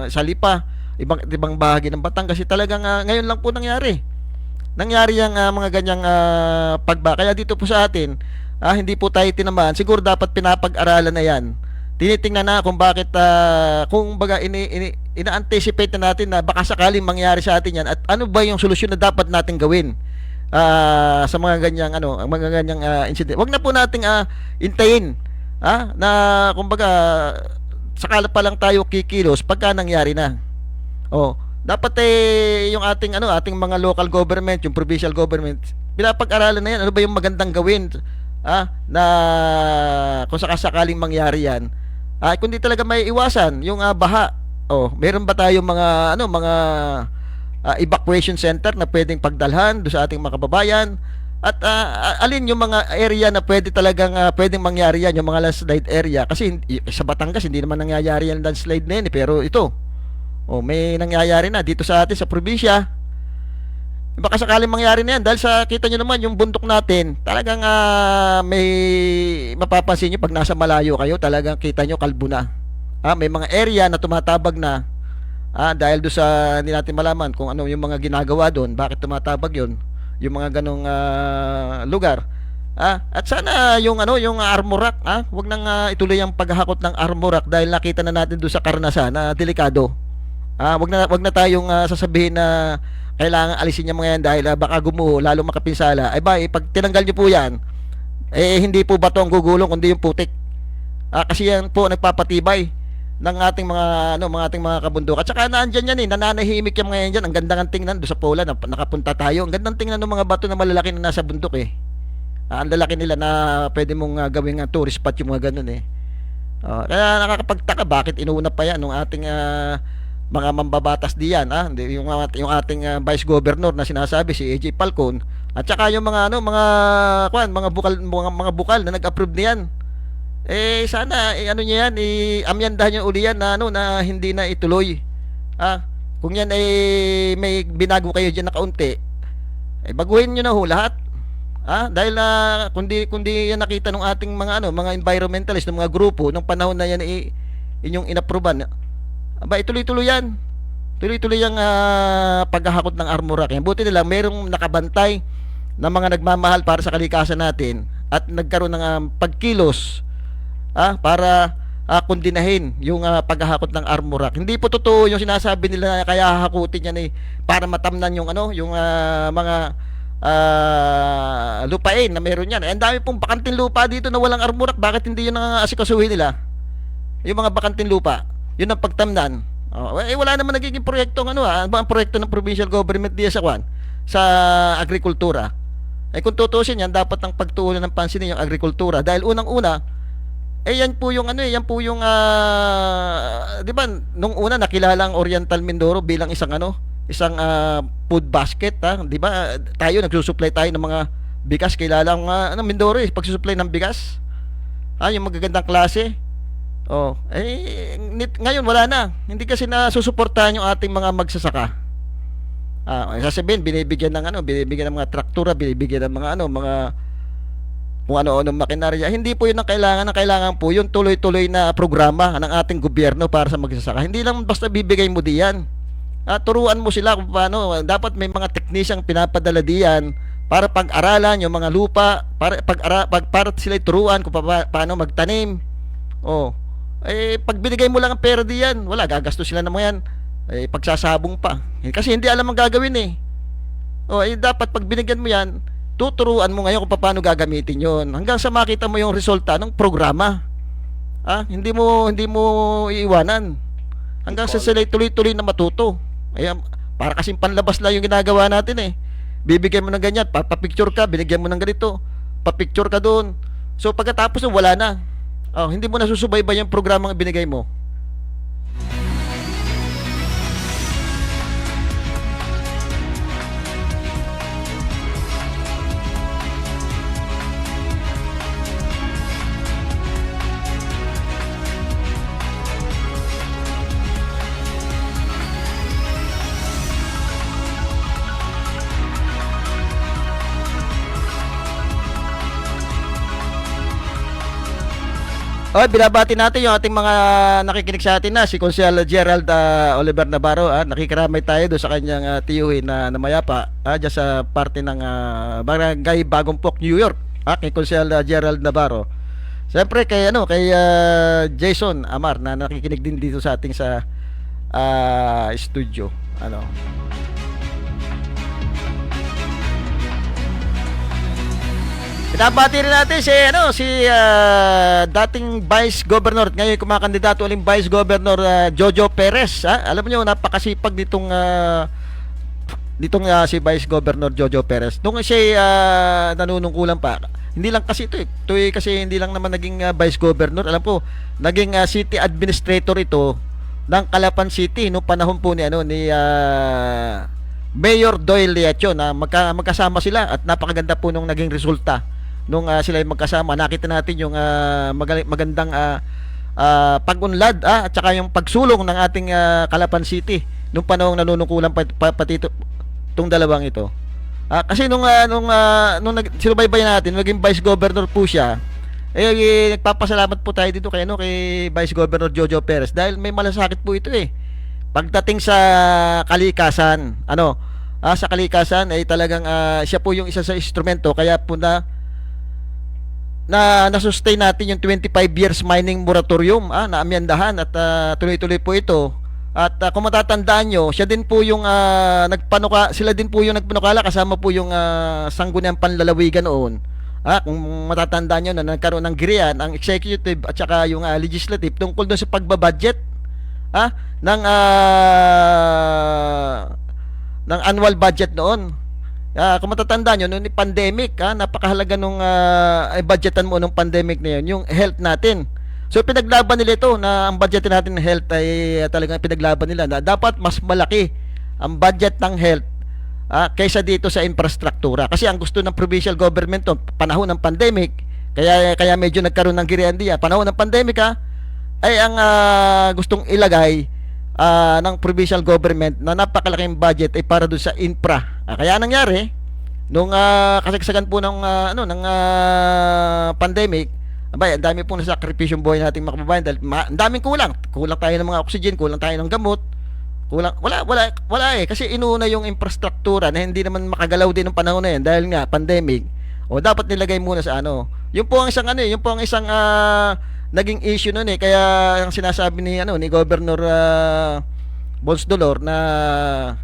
Salipa, ibang bahagi ng Batangas. Talagang ngayon lang po nangyari yung mga ganyang pagba. Kaya dito po sa atin hindi po tayo tinamaan. Siguro dapat pinapag-aralan na yan. Tinitingnan na kung bakit kung baga ina-anticipate na natin na baka sakaling mangyari sa atin yan at ano ba yung solusyon na dapat natin gawin sa mga ganyang incident. Wag na po nating intayin na kumbaga sakala pa lang tayo kikilos pagka nangyari na. Dapat yung ating mga local government, yung provincial government, pinapag-aralan na yan. Ano ba yung magandang gawin na kung sakasakaling mangyari yan, kundi talaga may iwasan yung baha. Meron ba tayong mga evacuation center na pwedeng pagdalhan do sa ating mga kababayan, at alin yung mga area na pwede talagang pwedeng mangyari yan, yung mga landslide area. Kasi sa Batangas hindi naman nangyayari yan landslide na yun, pero ito may nangyayari na dito sa atin sa probinsya. Baka sakaling mangyari na yan dahil sa kita nyo naman yung bundok natin, talagang may mapapansin nyo pag nasa malayo kayo, talagang kita nyo kalbo na. May mga area na tumatabag na dahil do sa hindi natin malaman kung ano yung mga ginagawa doon, bakit tumatabag yon, yung mga ganong lugar. At sana yung yung Armorac, wag nang ituloy ang paghahakot ng Armorac dahil nakita na natin do sa karanasan na delikado. Wag na tayong sasabihin na kailangan alisin yung mga yan dahil baka gumuho, lalo makapinsala. Pag tinanggal nyo po yan, hindi po bato ang gugulong kundi yung putik. Kasi yan po nagpapatibay ng ating mga kabundok. At saka naandyan yan nananahimik yung mga yan dyan. Ang ganda ng tingnan doon sa Pola na nakapunta tayo. Ang gandang tingnan ng mga bato na malalaki na nasa bundok ang lalaki nila na pwede mong gawing tourist spot yung mga ganun kaya nakakapagtaka bakit inuuna pa yan ng ating mga mambabatas diyan, yung ating Vice Governor na sinasabi si AJ Falcon, at saka yung mga mga bukal na nag-approve niyan. Sana niya yan, amyandahan niyo uli yan na hindi na ituloy. Kung yan may binago kayo diyan na kaunti, baguhin niyo na ho lahat. Dahil kundi yan nakita ng ating mga environmentalist ng mga grupo nung panahon na yan inyong inapruban. Ituloy-tuloy yan. Tuloy-tuloy yung paghahakot ng Armorac. Buti nila mayroong nakabantay na mga nagmamahal para sa kalikasan natin at nagkaroon ng pagkilos para kondinahin yung paghahakot ng Armorac. Hindi po totoo yung sinasabi nila na kaya hahakutin yan para matamnan yung mga lupain na meron yan. Ang dami pong bakanting lupa dito na walang Armorac. Bakit hindi yun ang asikasuhin nila? Yung mga bakanting lupa, yun ang pagtamnan. Wala naman nagiging proyekto ang proyekto ng provincial government diyan sa agrikultura. Kung tutusin yan, dapat ang pagtuunan ng pansin yung agrikultura dahil unang-una yan po yung di ba nung una nakilala ang Oriental Mindoro bilang isang food basket, di ba? Tayo nagsusupply tayo ng mga bigas, kilala ang Mindoro pagsusupply ng bigas. Yung magagandang klase. Ngayon wala na. Hindi kasi nasusuportahan yung ating mga magsasaka. Sasabihin binibigyan ng mga traktura, binibigyan ng mga kung ano-ano makinarya. Hindi po yun ang kailangan. Ang kailangan po yung tuloy-tuloy na programa ng ating gobyerno para sa magsasaka. Hindi lang basta bibigay mo diyan. Turuan mo sila kung paano. Dapat may mga teknisyang pinapadala diyan para pag-aralan yung mga lupa, para sila turuan kung paano magtanim. Pag binigay mo lang ang pera diyan, wala, gagastos sila ng mga yan. Pagsasabong pa. Kasi hindi alam ang gagawin dapat pag binigyan mo yan, tuturuan mo ngayon kung paano gagamitin yon hanggang sa makita mo yung resulta ng programa. Hindi mo iiwanan hanggang sa sila tuloy-tuloy na matuto. Para kasing panlabas lang yung ginagawa natin bibigyan mo ng ganyan, papicture ka, binigyan mo ng ganito, papicture ka doon. So pagkatapos wala na. Hindi mo nasusubaybay yung programang binigay mo. Binabati natin yung ating mga nakikinig sa atin si Consiel Gerald Oliver Navarro. Nakikiramay tayo doon sa kanyang tiyuhin na mayapa dyan sa parte ng Barangay Bagongpok, New York. Kay Consiel Gerald Navarro. Siyempre kay Jason Amar na nakikinig din dito sa ating sa studio. Pinabati rin natin si dating Vice Governor, ngayon kumakandidato uling Vice Governor Jojo Perez. Alam niyo napakasipag nitong si Vice Governor Jojo Perez. Nung siya nanunungkulan pa, hindi lang kasi ito kasi hindi lang naman naging Vice Governor. Alam ko, naging City Administrator ito ng Calapan City noong panahon po ni Mayor Doyle Leacho na magkasama sila at napakaganda po nung naging resulta nung sila ay magkasama. Nakita natin yung magandang pag-unlad at saka yung pagsulong ng ating Calapan City nung panahong nanunungkulan pati itong dalawang ito. Kasi nung sinubaybayan natin, naging Vice Governor po siya. Nagpapasalamat po tayo dito kay Vice Governor Jojo Perez dahil may malasakit po ito pagdating sa kalikasan. Sa kalikasan ay talagang siya po yung isa sa instrumento kaya po na-sustain natin yung 25 years mining moratorium na amyandahan at tuloy-tuloy po ito. At kung matatandaan nyo, sila din po yung nagpanukala kasama po yung Sangguniang Panlalawigan noon. Kung matatandaan nyo na nagkaroon ng girian ang executive at saka yung legislative tungkol doon sa pagbabudget ng annual budget noon. Kung matatandaan nyo, noong pandemic, napakahalaga nung budgetan mo nung pandemic na yun, yung health natin. So pinaglaban nila ito na ang budget natin ng health ay talagang pinaglaban nila na dapat mas malaki ang budget ng health kaysa dito sa infrastruktura. Kasi ang gusto ng provincial government panahon ng pandemic, kaya medyo nagkaroon ng girian diyan. Panahon ng pandemic ay ang gustong ilagay ng provincial government na napakalaking budget ay para doon sa infra. Kaya nangyari nung kasagsagan po ng pandemic, ang dami pong nasakripisyong buhay nating mga kababayan dahil ang daming kulang tayo ng mga oxygen, kulang tayo ng gamot, wala kasi inuuna yung infrastruktura na hindi naman makagalaw din ng panahon na yan dahil nga pandemic. Dapat nilagay muna sa yun po ang isang naging issue noon kaya ang sinasabi ni Governor Bons Dolor na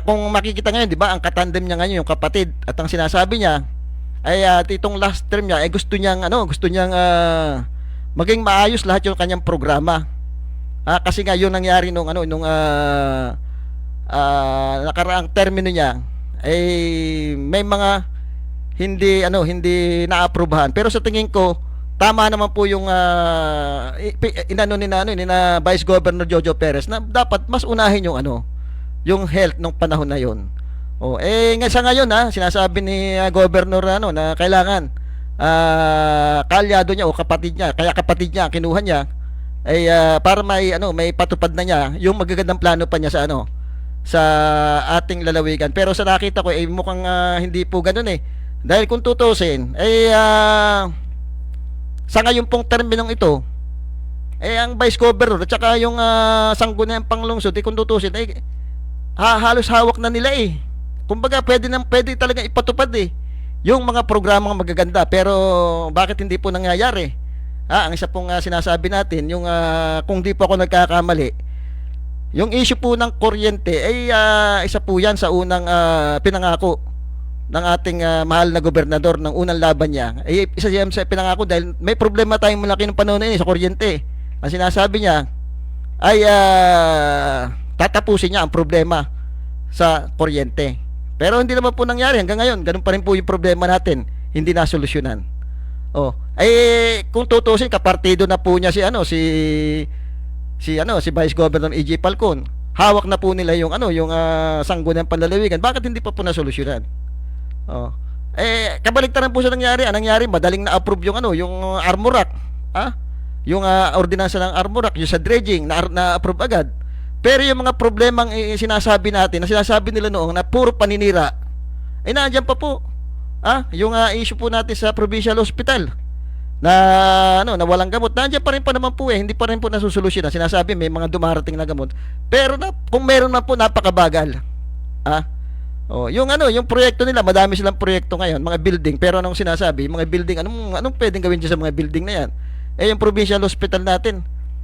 kung makikita ngayon, di ba, ang katandem niya ngayon yung kapatid at ang sinasabi niya ay itong last term niya ay gusto niyang maging maayos lahat yung kanyang programa. Kasi nga yun nangyari nung nakaraang termino niya ay may mga hindi naaprubahan. Pero sa tingin ko tama naman po yung ni Vice Governor Jojo Perez na dapat mas unahin yung health nung panahon na yon. Sa ngayon sinasabi ni Governor na kailangan kalyado niya o kapatid niya, kaya kapatid niya kinuha niya ay para may patupad na niya yung magagandang plano pa niya sa ating lalawigan. Pero sa nakita ko mukhang hindi po ganoon dahil kung tutusin sa ngayon pong terminong ito ang Vice Governor at saka yung Sangguniang Panglungsod kung tutusin halos hawak na nila kumbaga pwede talaga ipatupad yung mga programang magaganda pero bakit hindi po nangyayari? Ang isa pong sinasabi natin yung kung di po ako nagkakamali yung issue po ng kuryente ay isa po yan sa unang pinangako ng ating mahal na gobernador ng unang laban niya. Isa yan sa pinangako dahil may problema tayong malaki ng panahon na sa kuryente. Ang sinasabi niya ay tatapusin niya ang problema sa kuryente. Pero hindi naman po nangyari hanggang ngayon. Ganun pa rin po yung problema natin, hindi nasolusyonan. Kung tutusin kapartido na po niya si Vice Governor E.J. Falcon. Hawak na po nila yung Sangguniang Panlalawigan. Bakit hindi pa po nasolusyonan? Kabaligtaran po sa nangyari. Ang nangyari, madaling na-approve yung Armorac. Yung ordinansa ng Armorac, yung sa dredging na-approve agad. Pero yung mga problemang sinasabi natin, na sinasabi nila noong na puro paninira, nandiyan pa po. Yung issue po natin sa provincial hospital na walang gamot, nandiyan pa rin naman po hindi pa rin po nasusolusyon. Sinasabi may mga dumarating na gamot. Pero kung meron man po, napakabagal. Yung proyekto nila, madami silang proyekto ngayon, mga building, pero anong sinasabi, mga building, anong pwedeng gawin dyan sa mga building na yan? Yung provincial hospital natin,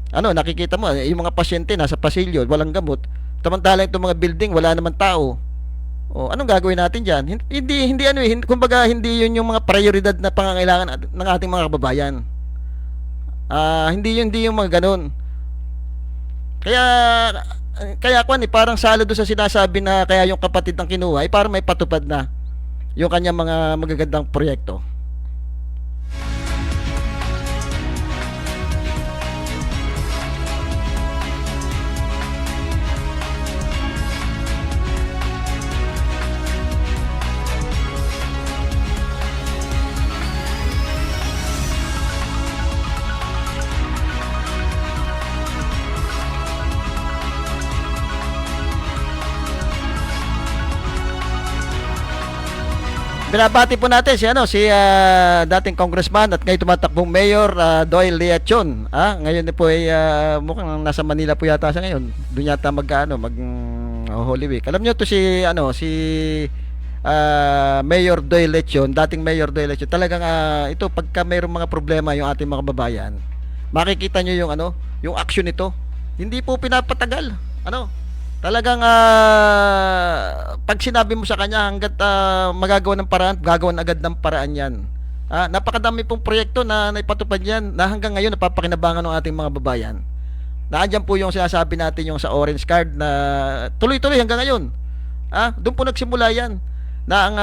nakikita mo, yung mga pasyente nasa pasilyo, walang gamot. Tamantala itong mga building, wala naman tao. Anong gagawin natin diyan? Kumbaga hindi yun yung mga prioridad na pangangailangan ng ating mga kababayan. Hindi yung mga ganun. Kaya parang salo doon sa sinasabi na kaya yung kapatid ng kinuha ay parang may patupad na yung kanyang mga magagandang proyekto. Binabati po natin si dating congressman at ngayon tumatakbong mayor Doyle Leachon. Ngayon po ay mukhang nasa Manila po yata siya ngayon. Doon yata mag Holy Week. Alam niyo to si Mayor Doyle Leachon, dating Mayor Doyle Leachon. Talagang ito pagka mayroong mga problema yung ating mga kababayan, makikita niyo yung yung action nito. Hindi po pinapatagal. Talagang pag sinabi mo sa kanya hanggat magagawa ng paraan, gagawan agad ng paraan yan. Napakadami pong proyekto na naipatupad yan na hanggang ngayon napapakinabangan ng ating mga babayan. Naandyan po yung sinasabi natin yung sa orange card na tuloy-tuloy hanggang ngayon. Doon po nagsimula yan. Na ang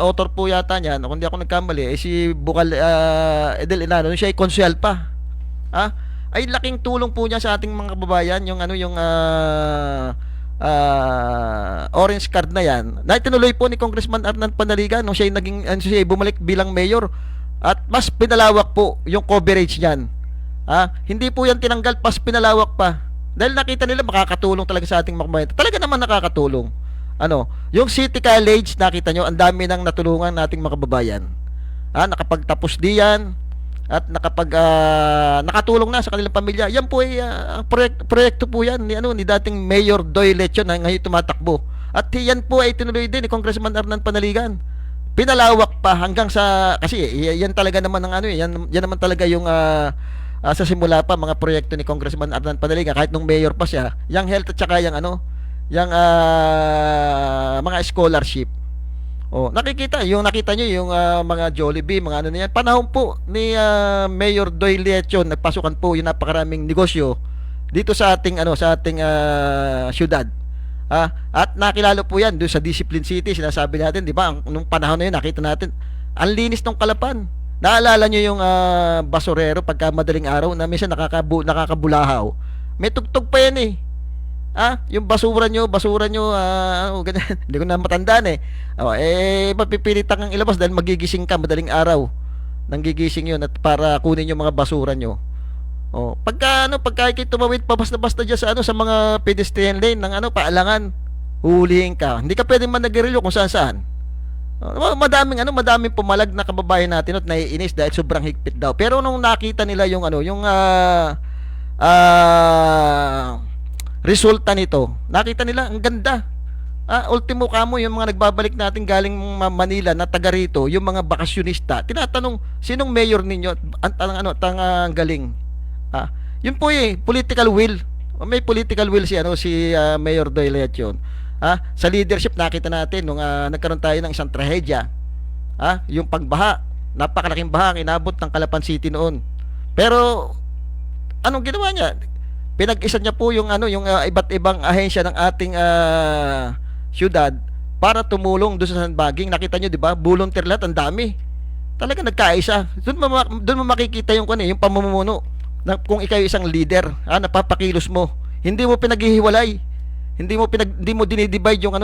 author po yata niyan, kung di ako nagkamali, si Bukal Edel Inano, siya ay konsyal pa. Ay laking tulong po niya sa ating mga kababayan yung orange card na yan. Na tinuloy po ni Congressman Arnan Panaligan nung siya ay bumalik bilang mayor at mas pinalawak po yung coverage niyan. Hindi po yan tinanggal, mas pinalawak pa. Dahil nakita nila makakatulong talaga sa ating mga kababayan. Talaga naman nakakatulong. Yung City College, nakita nyo, ang dami nang natulungan nating mga kababayan. Nakapagtapos diyan at nakatulong na sa kanilang pamilya. Yan po ay proyekto po yan ni dating Mayor Doyle Leachon na ngayon tumatakbo. At yan po ay tinuloy din ni Congressman Arnan Panaligan. Pinalawak pa hanggang sa kasi yan talaga naman ang yan naman talaga yung sa simula pa mga proyekto ni Congressman Arnan Panaligan kahit nung mayor pa siya, yung health at saka yung mga scholarship. Nakita nyo yung mga Jollibee, mga na yan. Panahon po ni Mayor Doyle Leachon, nagpasukan po yung napakaraming negosyo dito sa ating syudad. At nakilala po yan doon sa Discipline City, sinasabi natin, di ba? Nung panahon na yun, nakita natin ang linis ng Calapan. Naalala nyo yung basurero pagka madaling araw na minsan nakakabulahaw. May tugtog pa yan eh. Yung basura nyo, ganyan. Hindi ko na matandaan mapipilitan kang ilabas dahil magigising ka madaling araw. Nanggigising yun at para kunin yung mga basura nyo. Pagka kayo tumawid pa basta dyan sa mga pedestrian lane ng paalangan, hulihin ka. Hindi ka pwedeng managrilyo kung saan. Madaming pumalag na kababayan natin at naiinis dahil sobrang higpit daw. Pero nung nakita nila yung resulta nito, nakita nila ang ganda. Ultimo kamo yung mga nagbabalik natin galing Manila na taga rito, yung mga bakasyonista, tinatanong sinong mayor ninyo ang galing. Yun po political will. May political will si Mayor Doyle Leachon. Sa leadership nakita natin nung nagkaroon tayo ng isang trahedya. Yung pagbaha, napakalaking baha ang inabot ng Calapan City noon. Pero anong ginawa niya? Pinag-isa niya po yung iba't ibang ahensya ng ating syudad para tumulong doon sa sandbagging. Nakita niyo 'di ba? Volunteer lahat, ang dami. Talaga nagkaisa. Doon mo makikita yung yung pamumuno. Kung ikaw isang leader, napapakilos mo. Hindi mo pinaghihiwalay. Hindi mo dinidivide yung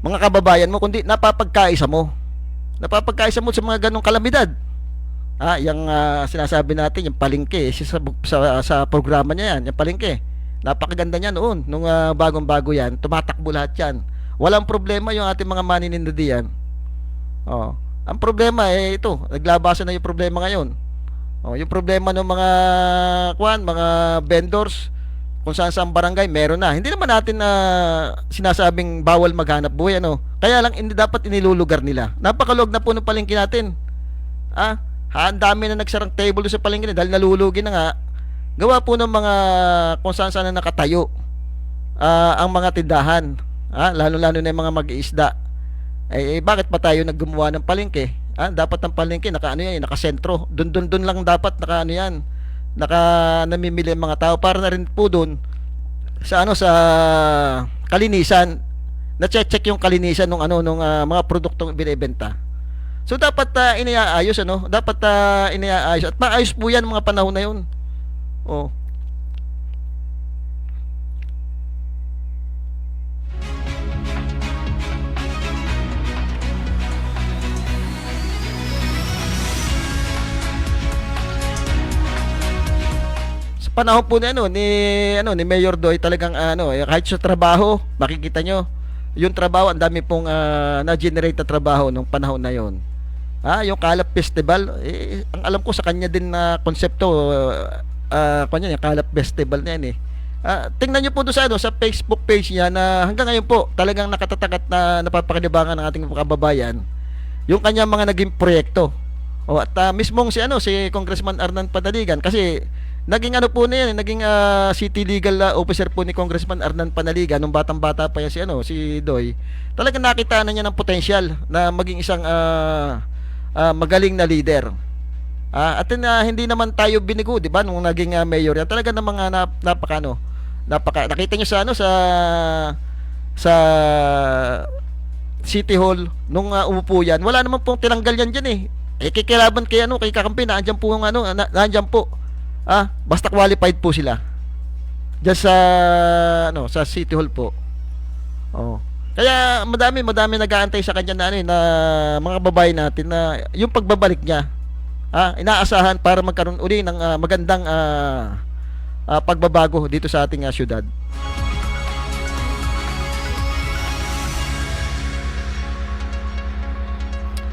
mga kababayan mo, kundi napapagkaisa mo. Napapagkaisa mo sa mga ganong kalamidad. Yung sinasabi natin, yung palengke, sa programa niya yan, yung palengke. Napakaganda niya noon, nung bagong-bago yan, tumatakbo lahat yan. Walang problema yung ating mga maninindi yan. Ang problema ito, naglabasan na yung problema ngayon. Yung problema ng mga vendors, kung saan barangay, meron na. Hindi naman natin na sinasabing bawal maghanap buhay, Kaya lang, hindi dapat inilulugar nila. Napakalog na po ng palengke natin. Ang dami na nagsarang table sa palengke dahil nalulugi na nga. Gawa po ng mga kung saan na nakatayo ang mga tindahan. Lalo-lalo na yung mga mag-iisda. Bakit pa tayo naggumawa ng palengke? Dapat ang palengke nakasentro. Doon lang dapat namimili ang mga tao para na rin po doon sa kalinisan. Na-check yung kalinisan nung mga produktong binebenta. So dapat iniaayos dapat iniaayos at maayos po yan mga panahon na yun. Sa panahon po ni Mayor Doy talagang kahit sa trabaho makikita nyo yung trabaho, ang dami pong na-generate na trabaho nung panahon na yon. Yung Kalap Festival, ang alam ko sa kanya din na konsepto, kanya yung Kalap Festival na yan eh. Tingnan nyo po doon sa Facebook page niya na hanggang ngayon po talagang nakatatak at napapakinabangan ng ating kababayan yung kanya mga naging proyekto. At mismong si Congressman Arnan Panaligan, kasi naging naging city legal officer po ni Congressman Arnan Panaligan nung batang-bata pa yan si Doy. Talagang nakita na niya ng potensyal na maging isang magaling na leader. At hindi naman tayo binigo, 'di ba, nung naging mayor yan. Talaga ng mga nakita niyo sa City Hall nung umupo yan. Wala naman pong tinanggal yan diyan eh. Kikilaban kay kakampi na andyan po nandiyan po. Basta qualified po sila. Diyan sa City Hall po. Kaya madami nag-aantay sa kanya na mga babae natin na yung pagbabalik niya. Inaasahan para magkaroon uli ng magandang pagbabago dito sa ating syudad.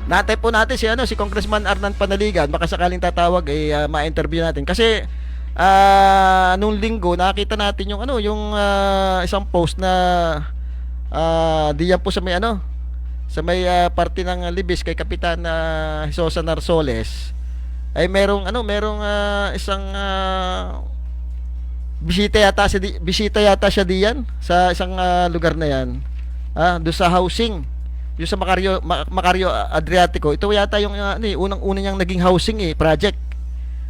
Natay po natin si Congressman Arnan Panaligan, baka sakaling tatawag ma-interview natin kasi nung linggo nakita natin yung isang post na diyan po sa may parte ng Libis kay Kapitan Hisosa Narsoles ay merong isang bisita yata siya diyan sa isang lugar na yan. Doon sa housing, yung sa Macario Adriatico. Ito yata yung unang-una niyang naging housing project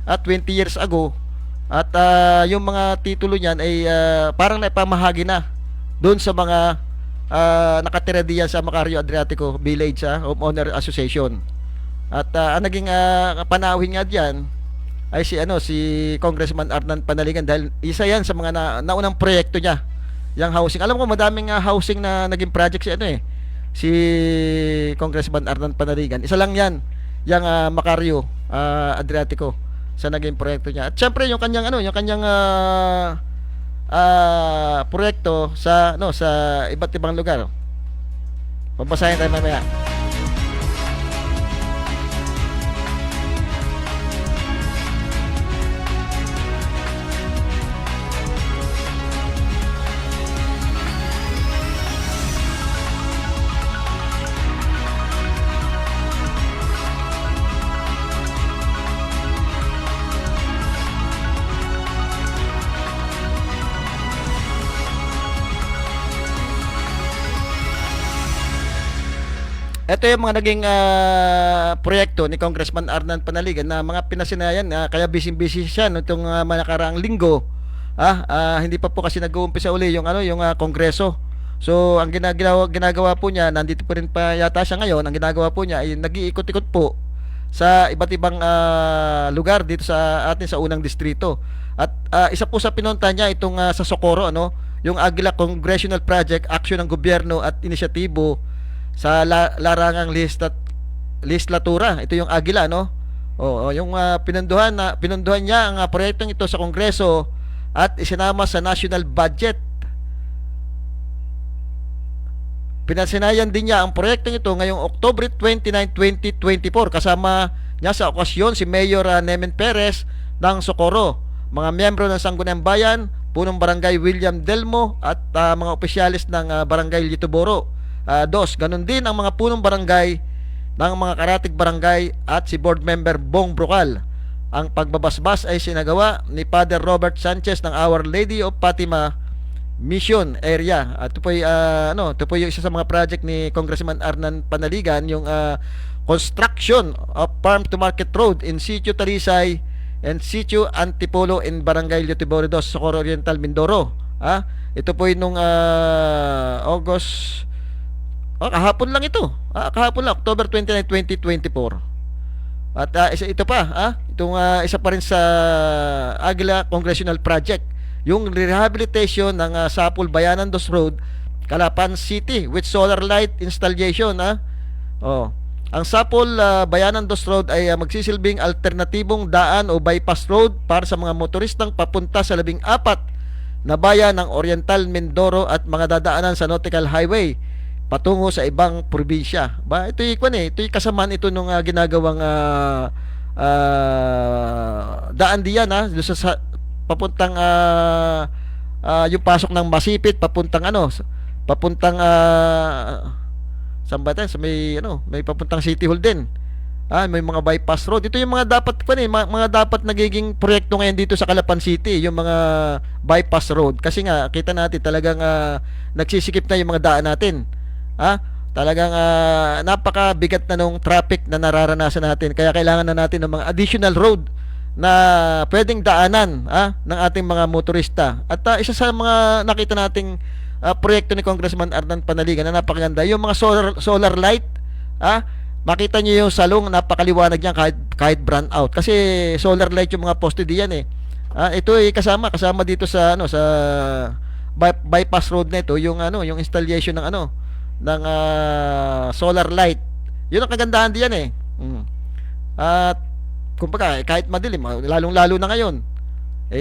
at 20 years ago. At yung mga titulo niyan ay parang naipamahagi na doon sa mga nakatira diyan sa Macario Adriatico Village Homeowner Association. At ang naging panauhin nga diyan ay si Congressman Arnan Panaligan dahil isa yan sa mga naunang proyekto niya, yung housing. Alam ko madaming housing na naging project si Congressman Arnan Panaligan. Isa lang yan, yung Macario Adriatico sa naging proyekto niya. At syempre yung kanyang proyekto sa iba't ibang lugar. Babasahin tayo mamaya. Ito yung mga naging proyekto ni Congressman Arnan Panaligan na mga pinasinayan kaya busy siya nitong mga nakaraang linggo. Hindi pa po kasi nag-uumpisa uli yung kongreso. So ang ginagawa po niya, nandito pa rin pa yata siya ngayon. Ang ginagawa po niya ay nag-iikot-ikot po sa iba't ibang lugar dito sa atin sa unang distrito. At isa po sa pinunta niya itong sa Socorro, yung Aguila Congressional Project, aksyon ng gobyerno at inisyatibo sa larangang legislatura. Ito yung Aguila, yung pinunduhan niya ang proyektong ito sa Kongreso at isinama sa national budget. Pinasinayan din niya ang proyektong ito ngayong October 29, 2024 kasama niya sa okasyon si Mayor Nemen Perez ng Socorro, mga miyembro ng Sangguniang Bayan, punong barangay William Delmo at mga opisyalis ng barangay Litoboro. Ganun din ang mga punong barangay ng mga karatig barangay at si board member Bong Brocal. Ang pagbabasbas ay sinagawa ni Father Robert Sanchez ng Our Lady of Fatima Mission Area. At ito po yung isa sa mga project ni Congressman Arnan Panaligan, yung construction of Farm to Market Road in Sitio Talisay and Sitio Antipolo in Barangay Litoboro 2, Socorro Oriental, Mindoro. Ito po yung nung August kahapon lang ito. Kahapon lang, October 29, 2024. At ito pa, itong isa pa rin sa Aguila Congressional Project, yung rehabilitation ng Sapul Bayanan Dos Road, Calapan City with solar light installation. Ang Sapul Bayanan Dos Road ay magsisilbing alternatibong daan o bypass road para sa mga motoristang papunta sa 14 na bayan ng Oriental, Mindoro at mga dadaanan sa Nautical Highway. patungo sa ibang probinsya. Ito'y kasamaan ito nung ginagawang daan diyan doon sa papuntang yung pasok ng Masipit papuntang saan ba tayo? Sa may papuntang City Hall din. May mga bypass road. Ito yung mga dapat mga dapat nagiging proyekto ngayon dito sa Calapan City, yung mga bypass road. Kasi nga kita natin talagang nagsisikip na yung mga daan natin. Talagang napakabigat na nung traffic na nararanasan natin. Kaya kailangan na natin ng mga additional road na pwedeng daanan ng ating mga motorista. At isa sa mga nakita nating proyekto ni Congressman Arnan Panaligan na napakaganda, yung mga solar light. Makita niyo yung salong, napakaliwanag niyan kahit brown out. Kasi solar light yung mga poste diyan ito ay kasama dito sa sa bypass road na ito, yung installation ng solar light. Yun ang kagandahan diyan At kumbaga kahit madilim, lalong-lalo na ngayon,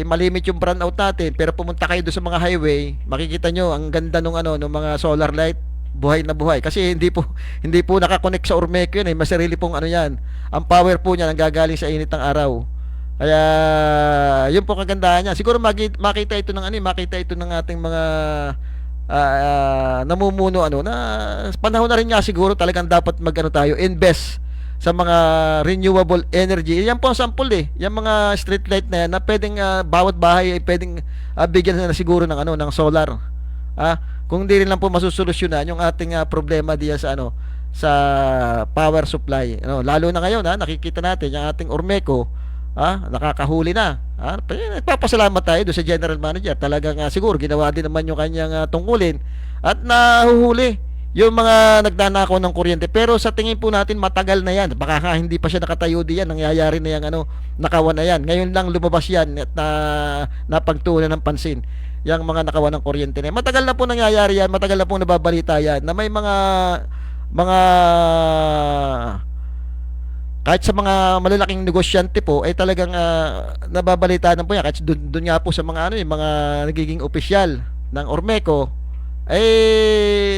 malimit yung brown out natin, pero pumunta kayo doon sa mga highway, makikita nyo ang ganda nung mga solar light, buhay na buhay. Kasi hindi po nakakonect sa Ormeco yun May sarili pong yan. Ang power po niya nanggagaling sa init ng araw. Kaya yun po kagandahan niya. Siguro makita ito ng ating mga namumuno na panahon na rin nga siguro talagang dapat tayo invest sa mga renewable energy. Yan po ang sample Yung mga street light na yan na pwedeng bawat bahay ay pwedeng bigyan na siguro ng solar. Kung hindi rin lang po masusolusyonan yung ating problema diyan sa power supply. Lalo na ngayon nakikita natin yung ating Ormeco nakakahuli na. Nagpapasalamat tayo doon sa general manager. Talagang siguro ginawa din naman yung kanyang tungkulin at nahuhuli yung mga nagnanakaw ng kuryente. Pero sa tingin po natin matagal na yan. Baka hindi pa siya nakatayo diyan, nangyayari na yung nakawan na yan. Ngayon lang lumabas yan at napagtuunan ng pansin yung mga nakawan ng kuryente na yan. Matagal na po nangyayari yan, matagal na po nababalita yan na may mga kahit sa mga malalaking negosyante po ay talagang nababalita na po yan. Kahit doon nga po sa mga mga nagiging opisyal ng Ormeco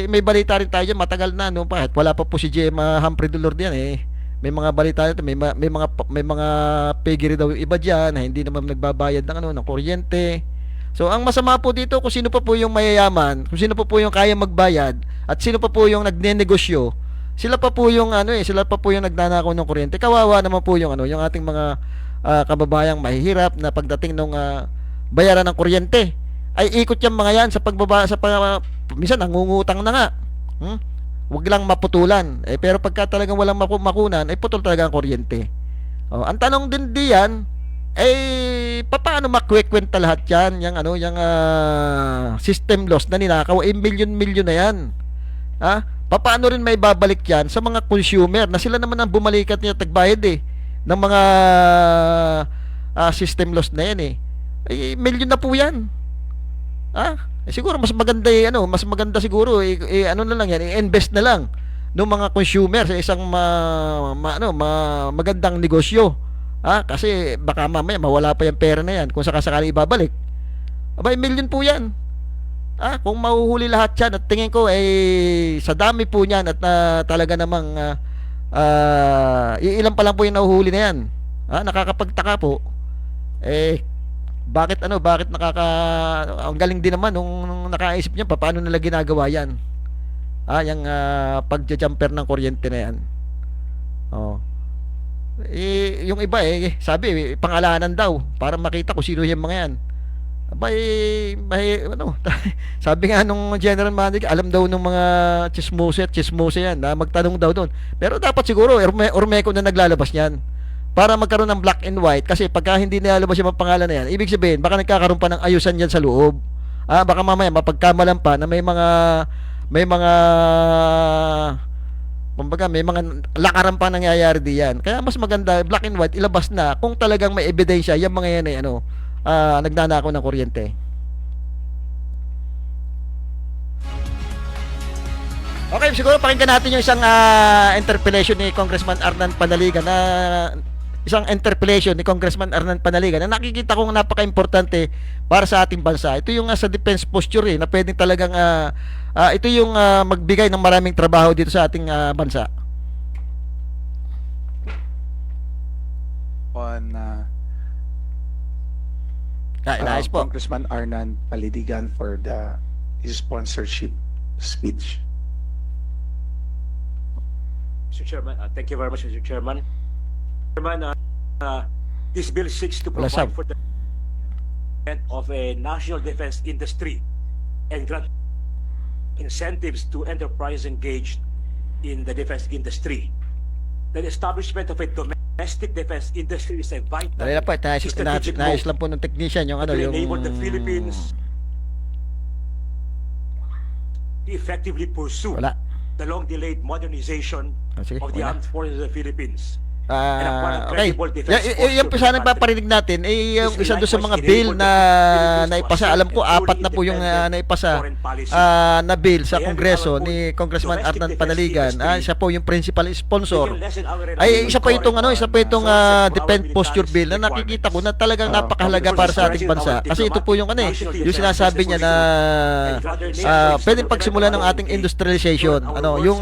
may balita rin tayo dyan, matagal na kahit wala pa po si GM Humphrey Dolor diyan may mga balita nito, may mga piggery daw yung iba diyan na hindi naman nagbabayad ng kuryente. So ang masama po dito kung sino pa po yung mayayaman, kung sino pa po yung kaya magbayad at sino pa po yung nagnenegosyo, sila pa po yung nagnanakaw ng kuryente. Kawawa naman po yung yung ating mga kababayang mahihirap na pagdating ng bayaran ng kuryente. Ay ikot yung mga yan sa minsan nangungutang na nga. Huwag lang maputulan. Pero pagka talagang walang makunan, putol talaga ang kuryente. Ang tanong din diyan paano makwekwenta lahat yan, yung system loss na ninakaw, milyon-milyon na yan. Paano rin may babalik yan sa mga consumer na sila naman ang bumalikat niya tagbayad ng mga system loss na yan milyon na po yan. Siguro mas maganda siguro na lang yan, i-invest na lang ng mga consumer sa isang magandang negosyo. Kasi baka mamaya mawala pa yung pera na yan kung sakasakali ibabalik. Milyon po yan. Kung mahuhuli lahat yan, at tingin ko sa dami po niyan at talaga namang ilan pa lang po yung nahuhuli na yan. Nakakapagtaka po. Bakit ang galing din naman nung nakaisip niya paano nila ginagawa yan. Yung pagja-jumper ng kuryente na yan. Yung iba sabi pangalanan daw para makita kung sino yung mga yan. Sabi nga nung general manager, alam daw nung mga chismose yan na magtanong daw doon. Pero dapat siguro Ormeco na naglalabas niyan para magkaroon ng black and white. Kasi pagka hindi nilalabas yung mga pangalan na yan, ibig sabihin baka nagkakaroon pa ng ayusan yan sa loob. Baka mamaya mapagkamalan pa na may mga lakaran pa nangyayari diyan. Kaya mas maganda black and white ilabas na kung talagang may ebidensya yung mga yan nagnanakaw ng kuryente. Okay, siguro pakinggan natin yung isang interpellation ni Congressman Arnan Panaligan na isang interpellation ni Congressman Hernan Panaligan na nakikita kong napaka-importante para sa ating bansa. Ito yung sa defense posture na pwedeng talagang ito yung magbigay ng maraming trabaho dito sa ating bansa. On Inayos po. Congressman Arnan Palidigan for the his sponsorship speech. Mr. Chairman, thank you very much, Mr. Chairman. Chairman, this bill seeks to Wala provide sab. for the development of a national defense industry and grant incentives to enterprise engaged in the defense industry. The establishment of a domestic defense industry is a vital Dali lang po, strategic inayos move lang po ng technician yung that will yung enable the Philippines to effectively pursue Wala. the long-delayed modernization Sige, of the wala. armed forces of the Philippines. Okay. Yan po sana paparinig natin yung isa doon sa mga bill na naipasa. Alam ko apat na po yung naipasa na bill sa Kongreso ni Congressman Arnan Panaligan. Siya po yung principal sponsor. Ay isa pa itong defense posture bill na nakikita ko na talagang napakahalaga para sa ating bansa. Kasi ito po yung yung sinasabi niya na pwedeng pagsimula ng ating industrialization. Yung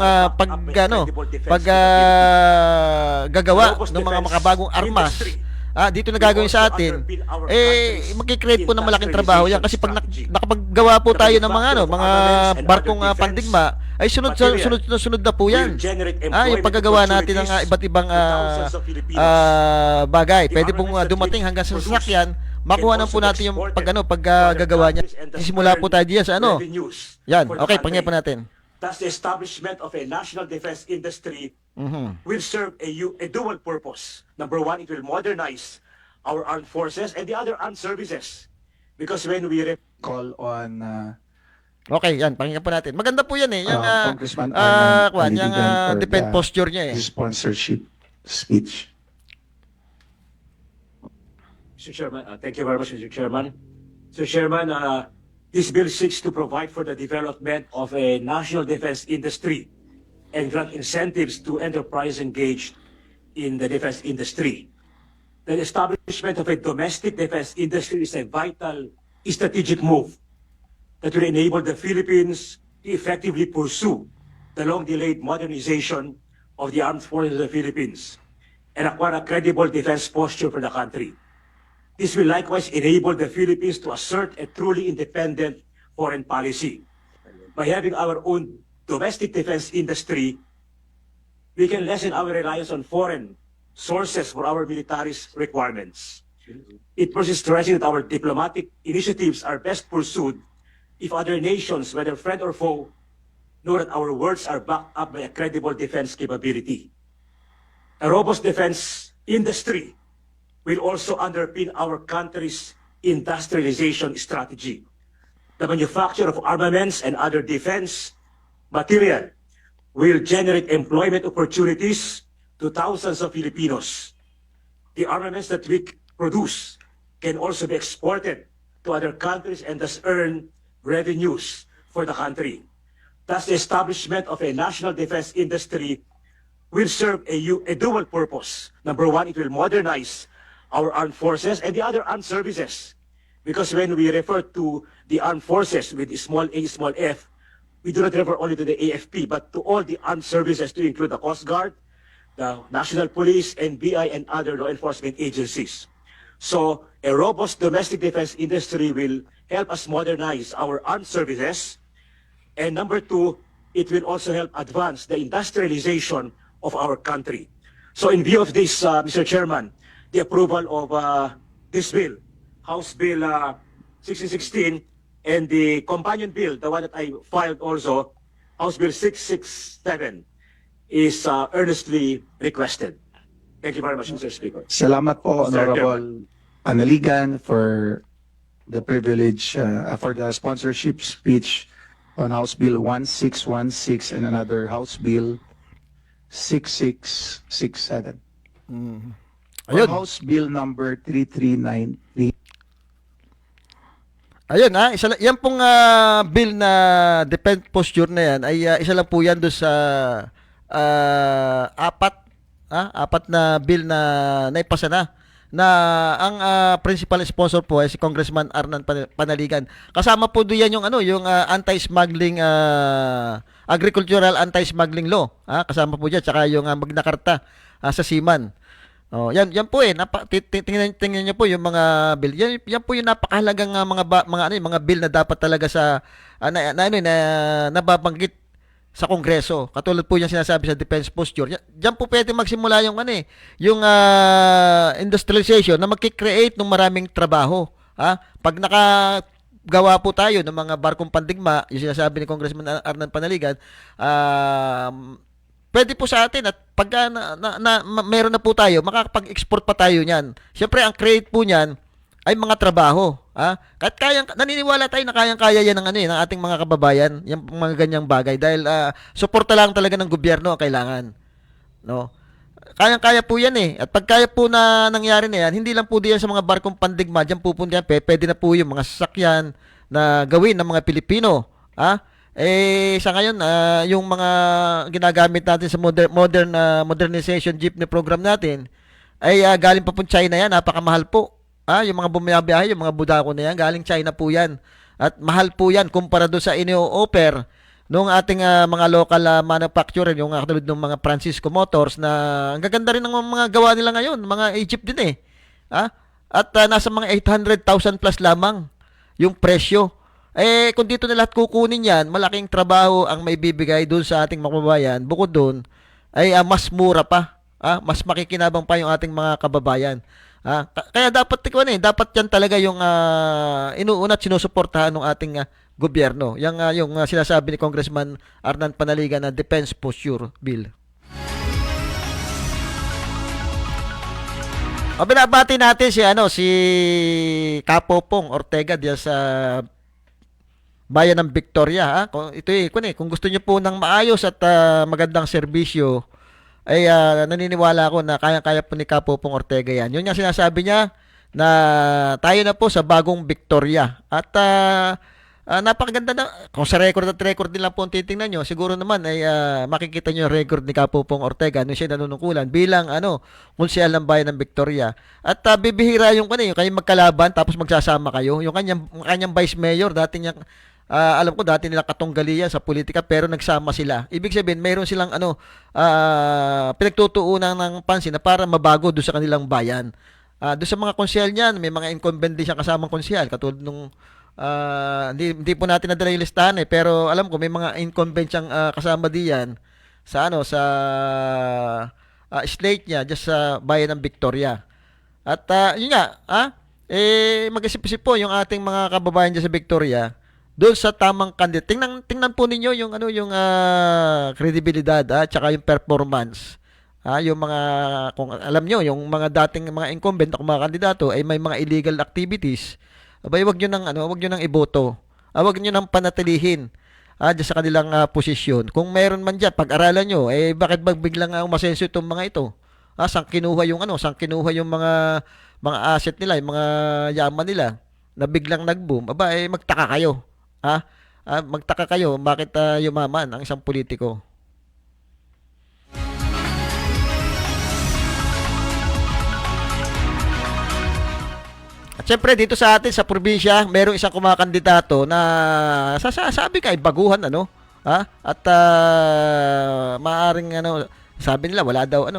gagawa ng mga makabagong armas dito na gagawin sa atin, makikreate po ng malaking trabaho yan kasi pag nakapaggawa po tayo ng mga barkong pandigma, ay sunod na po yan. Yung paggagawa natin ng iba't ibang bagay, pwede pong dumating hanggang sa sasakyan, makuha na po natin yung paggagawa niya. Sisimula po tayo diyan sa yan, okay, pangyayin po natin. Thus, the establishment of a national defense industry will serve a dual purpose. Number one, it will modernize our armed forces and the other armed services. Because when we Call on Okay, yan, pakinggan po natin. Maganda po yan yung Congressman Arnan yung Palidigan for defense the posture niya his sponsorship speech. Mr. Chairman, thank you very much, Mr. Chairman. Mr. Chairman, this bill seeks to provide for the development of a national defense industry and grant incentives to enterprise engaged in the defense industry. The establishment of a domestic defense industry is a vital strategic move that will enable the Philippines to effectively pursue the long-delayed modernization of the armed forces of the Philippines and acquire a credible defense posture for the country. This will likewise enable the Philippines to assert a truly independent foreign policy. By having our own domestic defense industry, we can lessen our reliance on foreign sources for our military's requirements. It persists stressing that our diplomatic initiatives are best pursued if other nations, whether friend or foe, know that our words are backed up by a credible defense capability. A robust defense industry will also underpin our country's industrialization strategy. The manufacture of armaments and other defense material will generate employment opportunities to thousands of Filipinos. The armaments that we produce can also be exported to other countries and thus earn revenues for the country. Thus, the establishment of a national defense industry will serve a dual purpose. Number one, it will modernize our armed forces and the other armed services. Because when we refer to the armed forces with small a, small f, we do not refer only to the AFP, but to all the armed services to include the Coast Guard, the National Police, NBI, and other law enforcement agencies. So, a robust domestic defense industry will help us modernize our armed services. And number two, it will also help advance the industrialization of our country. So in view of this, Mr. Chairman, the approval of this bill, House Bill 1616, and the companion bill, the one that I filed also, House Bill 667, is earnestly requested. Thank you very much, Mr. Speaker. Salamat po, Mr. Honorable Panaligan, for the privilege, for the sponsorship speech on House Bill 1616 and another House Bill 6667. Ayun. House Bill number 3393. Ayun yan pong bill na defense posture na yan ay isa lang po yan doon sa apat apat na bill na naipasa na ang principal sponsor po ay si Congressman Arnan Panaligan. Kasama po doon yan yung anti-smuggling agricultural anti-smuggling law. Kasama po diyan tsaka yung Magna Carta sa Seaman. Oh, yan po tingnan niyo po yung mga bill. Yan po yung napakahalagang mga bill na dapat talaga sa nababanggit sa Kongreso. Katulad po yung sinasabi sa defense posture. Diyan po pwede magsimula yung yung industrialization na magki-create ng maraming trabaho. Pag nakagawa po tayo ng mga barkong pandigma, yung sinasabi ni Congressman Arnan Panaligan, pwede po sa atin at pagka meron na po tayo, makakapag-export pa tayo niyan. Siyempre, ang create po niyan ay mga trabaho. Kahit naniniwala tayo na kayang-kaya yan ng ating mga kababayan, yung mga ganyang bagay dahil suporta lang talaga ng gobyerno ang kailangan. No? Kayang-kaya po yan At pagkaya po na nangyari na yan, hindi lang po diyan sa mga barkong pandigma, diyan pupunta yan, pwede na po yung mga sasakyan na gawin ng mga Pilipino. Sa ngayon, yung mga ginagamit natin sa modernization jeepney program natin, ay galing pa po China yan, napakamahal po. Yung mga bumiyabiyahe, yung mga budako na yan, galing China po yan. At mahal po yan kumpara doon sa ino-offer nung ating mga local manufacturer, yung katulad ng mga Francisco Motors na ang gaganda rin ng mga gawa nila ngayon, mga Egypt din At nasa mga 800,000 plus lamang yung presyo. Kung dito na lahat kukunin yan, malaking trabaho ang may bibigay doon sa ating mga kababayan. Bukod doon, ay mas mura pa. Mas makikinabang pa yung ating mga kababayan. Kaya dapat dapat yan talaga yung inuuna at sinusuportahan ng ating gobyerno. Yung sinasabi ni Congressman Arnan Panaligan na Defense Posture Bill. Binabati natin si Kapopong Ortega diyan sa bayan ng Victoria. Kung gusto niyo po ng maayos at magandang serbisyo, ay naniniwala ako na kaya-kaya po ni Kapopong Ortega yan. Yun nga sinasabi niya na tayo na po sa bagong Victoria. At napakaganda na. Kung sa record din lang po ang titingnan nyo, siguro naman ay makikita nyo yung record ni Kapopong Ortega nung siya nanunungkulan bilang konsyal ng bayan ng Victoria. At bibihira yung kanyang magkalaban tapos magsasama kayo. Yung kanyang vice mayor, alam ko dati nila katunggali yan sa politika pero nagsama sila. Ibig sabihin, mayroon silang pinagtutuunan ng pansin na para mabago doon sa kanilang bayan. Doon sa mga konsyal niyan, may mga incumbent din siyang kasamang konsyal katulad nung hindi po natin nadala yung listahan pero alam ko may mga incumbent siyang kasama diyan sa slate niya just sa bayan ng Victoria. At yun nga, mag-isip-isip po yung ating mga kababayan diyan sa Victoria doon sa tamang candidate. Tingnan po ninyo yung kredibilidad at saka yung performance. Yung mga kung alam nyo, yung mga dating mga incumbent na mga kandidato ay may mga illegal activities. Abay, wag nyo nang iboto. Wag nyo nang panatilihin diyan sa kanilang posisyon. Kung meron man diyan, pag-aralan nyo, bakit biglang umasenso itong mga ito? Saan kinuha yung mga asset nila, yung mga yaman nila na biglang nag-boom? Magtaka kayo. Magtaka kayo bakit yumaman ang isang politiko. At syempre dito sa atin sa probinsya, merong isang kumakandidato na sabi ka ay baguhan at maaring sabi nila wala daw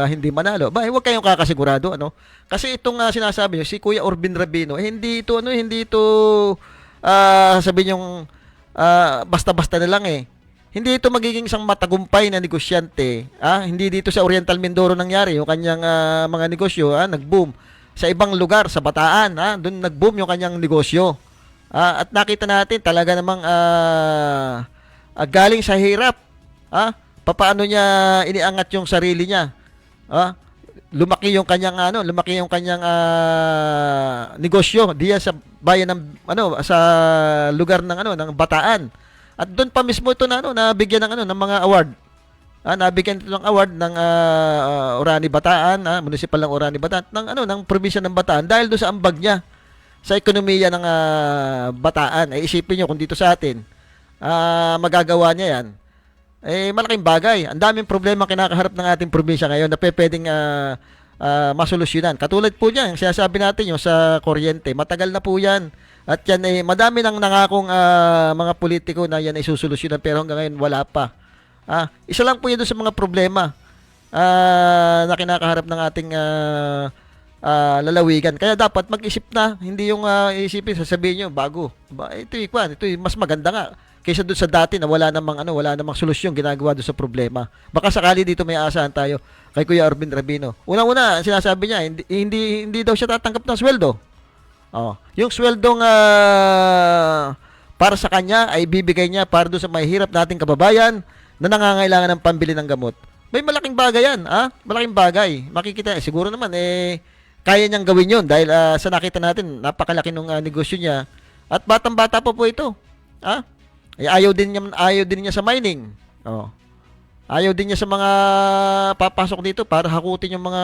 hindi manalo. Huwag kayong kakasigurado Kasi itong sinasabi niyo si Kuya Orbin Rabino, hindi ito sabihin yung basta-basta na lang Hindi ito magiging isang matagumpay na negosyante. Hindi dito sa Oriental Mindoro nangyari yung kanyang mga negosyo, nag-boom. Sa ibang lugar, sa Bataan, doon nag-boom yung kanyang negosyo. At nakita natin talaga namang galing sa hirap. Paano niya iniangat yung sarili niya? Lumaki yung kanyang negosyo diyan sa bayan ng sa lugar ng Bataan. At doon pa mismo ito nabigyan ng mga award. Nabigyan ito ng award ng Orani Bataan, municipal ng Orani Bataan ng probinsya ng Bataan dahil doon sa ambag niya sa ekonomiya ng Bataan. Isipin niyo kung dito sa atin magagawa niya yan. malaking bagay. Ang daming problema kinakaharap ng ating probinsya ngayon na pwedeng masolusyonan. Katulad po niyan, yung sinasabi natin yung sa kuryente, matagal na po yan. At yan madami nang nangakong mga politiko na yan ay susolusyonan pero hanggang ngayon wala pa. Isa lang po yun doon sa mga problema na kinakaharap ng ating lalawigan. Kaya dapat mag-isip na, hindi yung isipin, sasabihin nyo, bago. Ito mas maganda nga. Kaysa doon sa dati na wala namang solusyon ginagawa doon sa problema. Baka sakali dito may aasahan tayo kay Kuya Arvin Rabino. Unang-una, sinasabi niya, hindi daw siya tatanggap ng sweldo. Yung sweldong para sa kanya ay bibigay niya para doon sa mahihirap nating kababayan na nangangailangan ng pambili ng gamot. May malaking bagay yan, malaking bagay. Makikita, siguro naman, kaya niyang gawin yun dahil sa nakita natin, napakalaki ng negosyo niya. At batang-bata po ito. Ayaw din niya sa mining. Ayaw din niya sa mga papasok dito para hakutin yung mga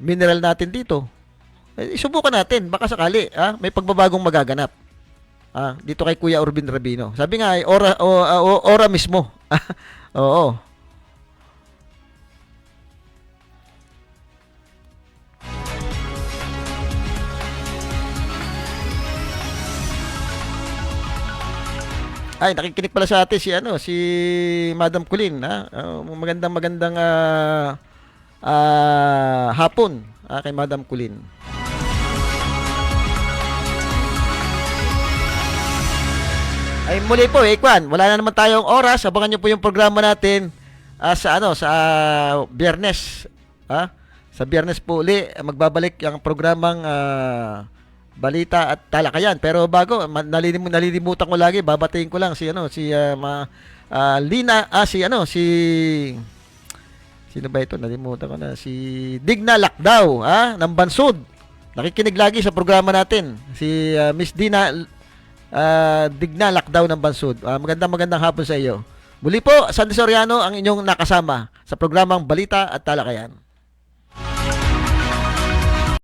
mineral natin dito. Isubukan natin, baka sakali, may pagbabagong magaganap. Dito kay Kuya Arvin Rabino. Sabi nga, ora mismo. Oo. Ay, nakikinig pala sa atin si Madam Colleen, magandang hapon kay Madam Colleen. Ay muli po, wala na naman tayong oras. Abangan niyo po yung programa natin sa Biyernes. Sa Biyernes po uli magbabalik ang programang Balita at Talakayan. Pero bago, nalilimutan ko lagi, babatiin ko lang sino ba ito? Nalimutan ko na. Si Digna Lakdaw, ng Bansud. Nakikinig lagi sa programa natin. Si Miss Digna Lakdaw ng Bansud. Magandang hapon sa iyo. Muli po, Sandy Soriano ang inyong nakasama sa programang Balita at Talakayan.